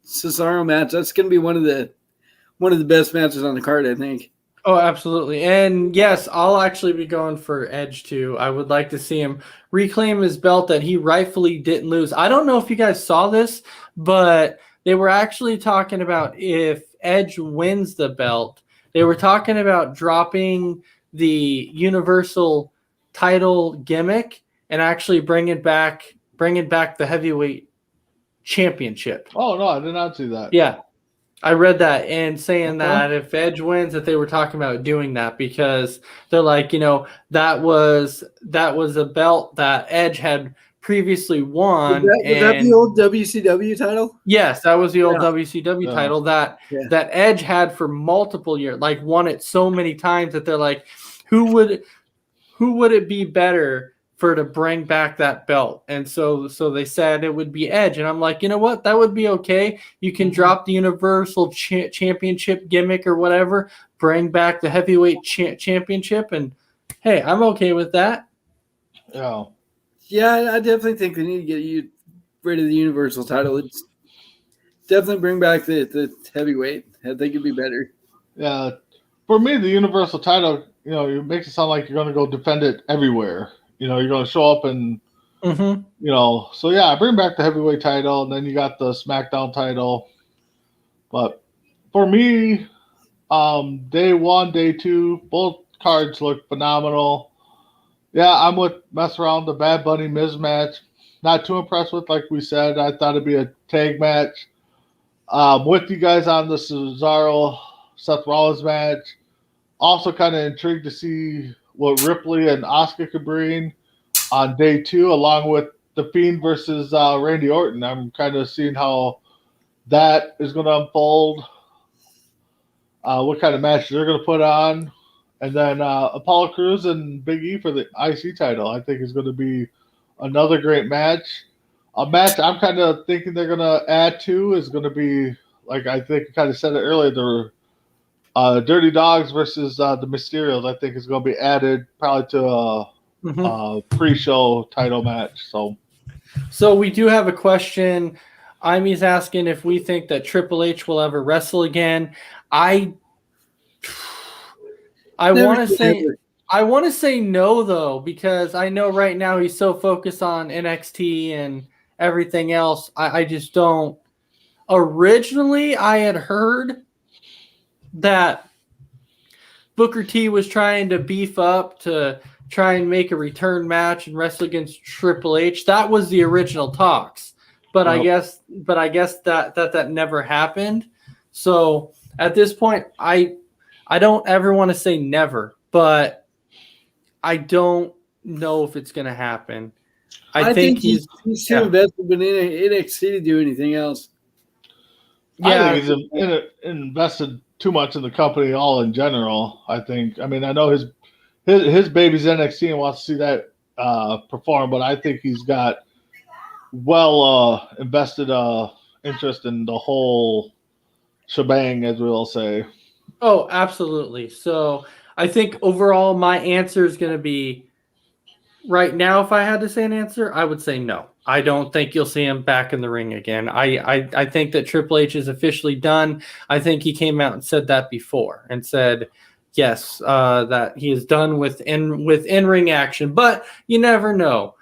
[SPEAKER 4] Cesaro match. That's going to be one of the best matches on the card, I think.
[SPEAKER 2] Oh, absolutely. And yes, I'll actually be going for Edge too. I would like to see him reclaim his belt that he rightfully didn't lose. I don't know if you guys saw this, but they were actually talking about if Edge wins the belt, they were talking about dropping the Universal title gimmick and actually bringing back the heavyweight championship.
[SPEAKER 3] Oh, no, I did not see that.
[SPEAKER 2] Yeah. I read that and saying that if Edge wins, that they were talking about doing that because they're like, that was a belt that Edge had previously won.
[SPEAKER 4] Was that the old WCW title?
[SPEAKER 2] Yes, that was the old WCW title that Edge had for multiple years, like won it so many times that they're like, who would it be better for to bring back that belt? And so they said it would be Edge, and I'm like, you know what, that would be okay. You can drop the Universal Championship gimmick or whatever, bring back the heavyweight championship, and hey, I'm okay with that.
[SPEAKER 4] Yeah, I definitely think they need to get rid of the Universal title. It's definitely bring back the heavyweight. I think it'd be better.
[SPEAKER 3] Yeah, for me, the Universal title, it makes it sound like you're going to go defend it everywhere. You're going to show up and, so yeah, bring back the heavyweight title, and then you got the Smackdown title. But for me, day one, day two, both cards look phenomenal. Yeah, I'm with mess around the Bad Bunny Miz match. Not too impressed with, like we said. I thought it'd be a tag match. With you guys on the Cesaro Seth Rollins match. Also kind of intrigued to see what Ripley and Asuka could bring on day two, along with The Fiend versus Randy Orton. I'm kind of seeing how that is going to unfold, what kind of match they're going to put on. And then Apollo Crews and Big E for the IC title, I think is going to be another great match. A match I'm kind of thinking they're going to add to is going to be, like I think I kind of said it earlier, Dirty Dogs versus the Mysterios, I think, is going to be added probably to a pre-show title match.
[SPEAKER 2] So we do have a question. Imy's asking if we think that Triple H will ever wrestle again. I want to say no, though, because I know right now he's so focused on NXT and everything else. I just don't. Originally, I had heard that Booker T was trying to beef up to try and make a return match and wrestle against Triple H. That was the original talks, but I guess that never happened. So at this point, I don't ever want to say never, but I don't know if it's going to happen. I think he's
[SPEAKER 4] too invested in NXT to do anything else.
[SPEAKER 3] Yeah, I think he's invested too much in the company all in general. I think. I mean, I know his baby's NXT and wants to see that perform, but I think he's got invested interest in the whole shebang, as we'll say.
[SPEAKER 2] Oh, absolutely. So I think overall my answer is going to be right now. If I had to say an answer, I would say no. I don't think you'll see him back in the ring again. I think that Triple H is officially done. I think he came out and said that before and said, yes, that he is done with in-ring action. But you never know.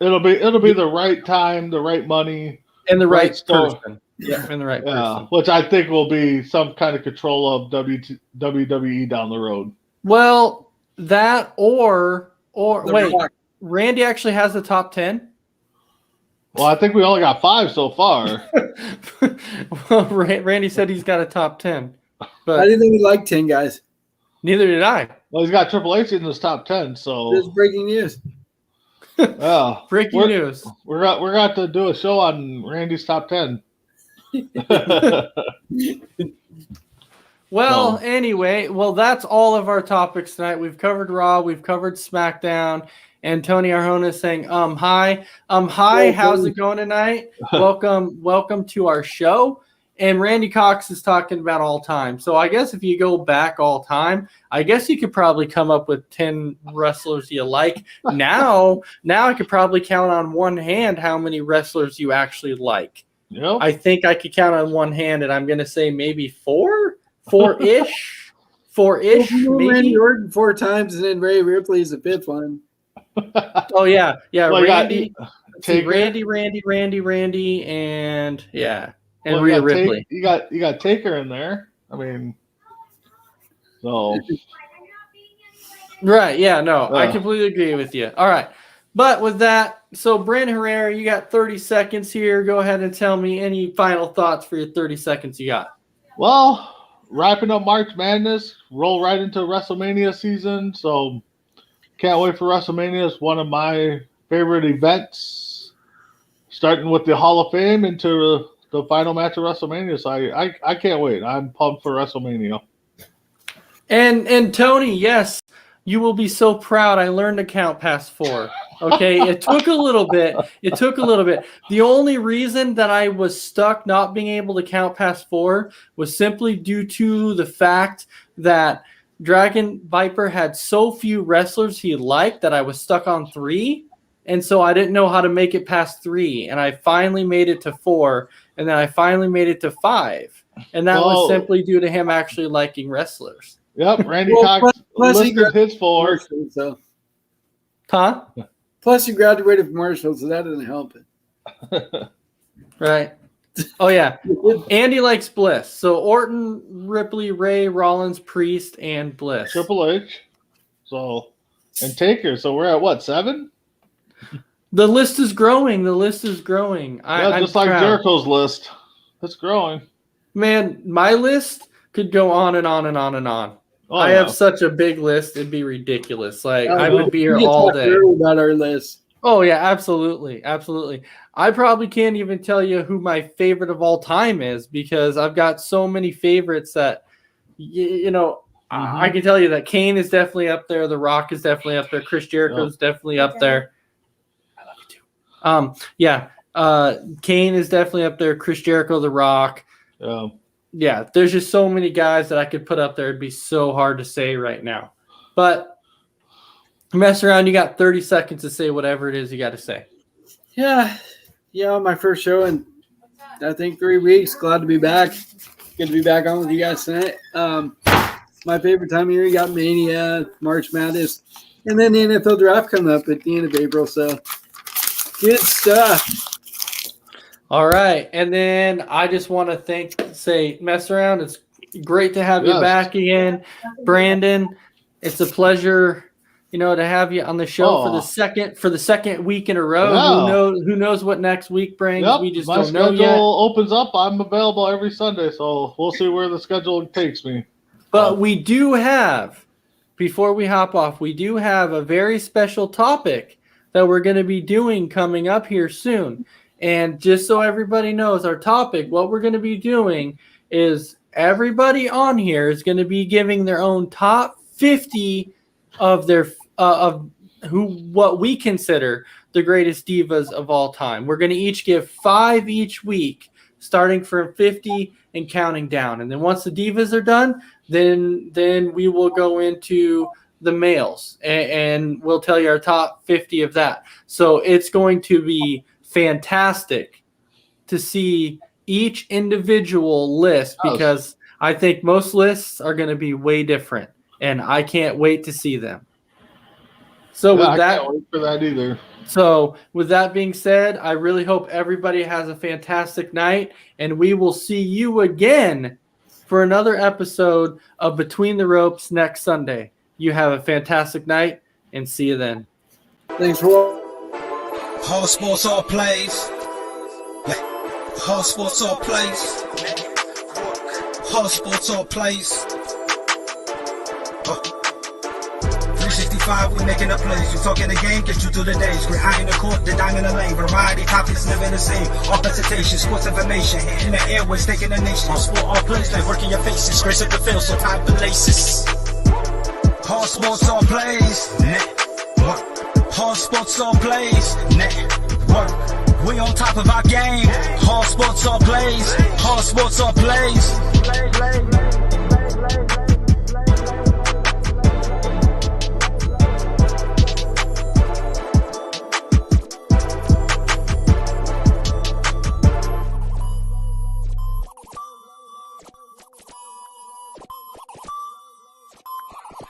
[SPEAKER 3] It'll be the right time, the right money,
[SPEAKER 2] and the right person. Yeah, and the right person.
[SPEAKER 3] Which I think will be some kind of control of WWE down the road.
[SPEAKER 2] Well, that or wait, Randy actually has the top 10.
[SPEAKER 3] Well, I think we only got 5 so far.
[SPEAKER 2] Well, Randy said he's got a top 10. But
[SPEAKER 4] I didn't think he liked 10 guys.
[SPEAKER 2] Neither did I.
[SPEAKER 3] Well, he's got Triple H in his top 10, so
[SPEAKER 4] this is breaking news.
[SPEAKER 3] Yeah,
[SPEAKER 2] breaking news.
[SPEAKER 3] We're got to do a show on Randy's top 10.
[SPEAKER 2] Well, anyway, that's all of our topics tonight. We've covered Raw, we've covered SmackDown, and Tony Arjona is saying, hi. Hi, how's it going tonight? Welcome to our show. And Randy Cox is talking about all time. So I guess if you go back all time, I guess you could probably come up with 10 wrestlers you like. Now I could probably count on one hand how many wrestlers you actually like.
[SPEAKER 3] Yep.
[SPEAKER 2] I think I could count on one hand, and I'm going to say maybe four-ish, maybe.
[SPEAKER 4] Randy Orton 4 times, and then Ray Ripley is the 5th one.
[SPEAKER 2] Oh, yeah.
[SPEAKER 3] Well,
[SPEAKER 2] Randy, and yeah. And Rhea Ripley.
[SPEAKER 3] You got Taker in there. I mean, so
[SPEAKER 2] right, yeah, no, I completely agree with you. All right, but with that, so Brandon Herrera, you got 30 seconds here. Go ahead and tell me any final thoughts for your 30 seconds you got.
[SPEAKER 3] Well, wrapping up March Madness, roll right into WrestleMania season. So can't wait for WrestleMania. It's one of my favorite events, starting with the Hall of Fame into the final match of WrestleMania. So I can't wait. I'm pumped for WrestleMania.
[SPEAKER 2] And Tony, yes, you will be so proud. I learned to count past 4. Okay, it took a little bit. The only reason that I was stuck not being able to count past 4 was simply due to the fact that Dragon Viper had so few wrestlers he liked that I was stuck on 3. And so I didn't know how to make it past 3. And I finally made it to 4. And then I finally made it to 5. And that was simply due to him actually liking wrestlers.
[SPEAKER 3] Yep, Randy Cox listed his 4.
[SPEAKER 4] So.
[SPEAKER 2] Huh?
[SPEAKER 4] Plus, you graduated from Marshall, so that doesn't help it.
[SPEAKER 2] Right. Oh, yeah. Andy likes Bliss. So Orton, Ripley, Ray, Rollins, Priest, and Bliss.
[SPEAKER 3] Triple H. So, and Taker. So we're at what, 7?
[SPEAKER 2] The list is growing. Just
[SPEAKER 3] like Jericho's list. It's growing.
[SPEAKER 2] Man, my list could go on and on and on and on.
[SPEAKER 3] Oh,
[SPEAKER 2] I have such a big list, it'd be ridiculous. I would be here
[SPEAKER 4] We can
[SPEAKER 2] all
[SPEAKER 4] talk
[SPEAKER 2] day.
[SPEAKER 4] about our list.
[SPEAKER 2] Oh, yeah, absolutely. I probably can't even tell you who my favorite of all time is because I've got so many favorites that, I can tell you that Kane is definitely up there. The Rock is definitely up there. Chris Jericho is definitely up there. I love you too. Kane is definitely up there. Chris Jericho, The Rock. yeah, there's just so many guys that I could put up there. It'd be so hard to say right now. But mess around, you got 30 seconds to say whatever it is you got to say.
[SPEAKER 4] Yeah, my first show in I think 3 weeks. Glad to be back. Good to be back on with you guys tonight. My favorite time of year, you got Mania, March Madness, and then the NFL draft coming up at the end of April. So good stuff.
[SPEAKER 2] All right, and then I just want to say mess around. It's great to have you back again, Brandon. It's a pleasure. To have you on the show for the second week in a row.
[SPEAKER 3] Yeah.
[SPEAKER 2] Who knows what next week brings?
[SPEAKER 3] Yep,
[SPEAKER 2] We just
[SPEAKER 3] my
[SPEAKER 2] don't know
[SPEAKER 3] schedule
[SPEAKER 2] yet.
[SPEAKER 3] opens up. I'm available every Sunday, so we'll see where the schedule takes me.
[SPEAKER 2] But we do have, before we hop off, we do have a very special topic that we're going to be doing coming up here soon. And just so everybody knows our topic, what we're going to be doing is everybody on here is going to be giving their own top 50 of their what we consider the greatest divas of all time. We're going to each give 5 each week, starting from 50 and counting down. And then once the divas are done, then we will go into the males and we'll tell you our top 50 of that. So it's going to be fantastic to see each individual list because I think most lists are going to be way different. And I can't wait to see them. So
[SPEAKER 3] I can't wait for that either.
[SPEAKER 2] So with that being said, I really hope everybody has a fantastic night, and we will see you again for another episode of Between the Ropes next Sunday. You have a fantastic night, and see you then.
[SPEAKER 4] Thanks for
[SPEAKER 1] All sports, all plays. All sports, all plays. All sports, all plays. 365, we making a plays. You talking the game, get you through the days. Great eye in the court, the dime in the lane. Variety, topics, living the same. All presentation, sports information. Hitting the airways, taking the nation. All sport, all plays, like working your faces. Grace up the field, so tie the laces. All sports, all plays. Network. All sports, all plays. Network. We on top of our game. All sports, all plays. All sports, all plays.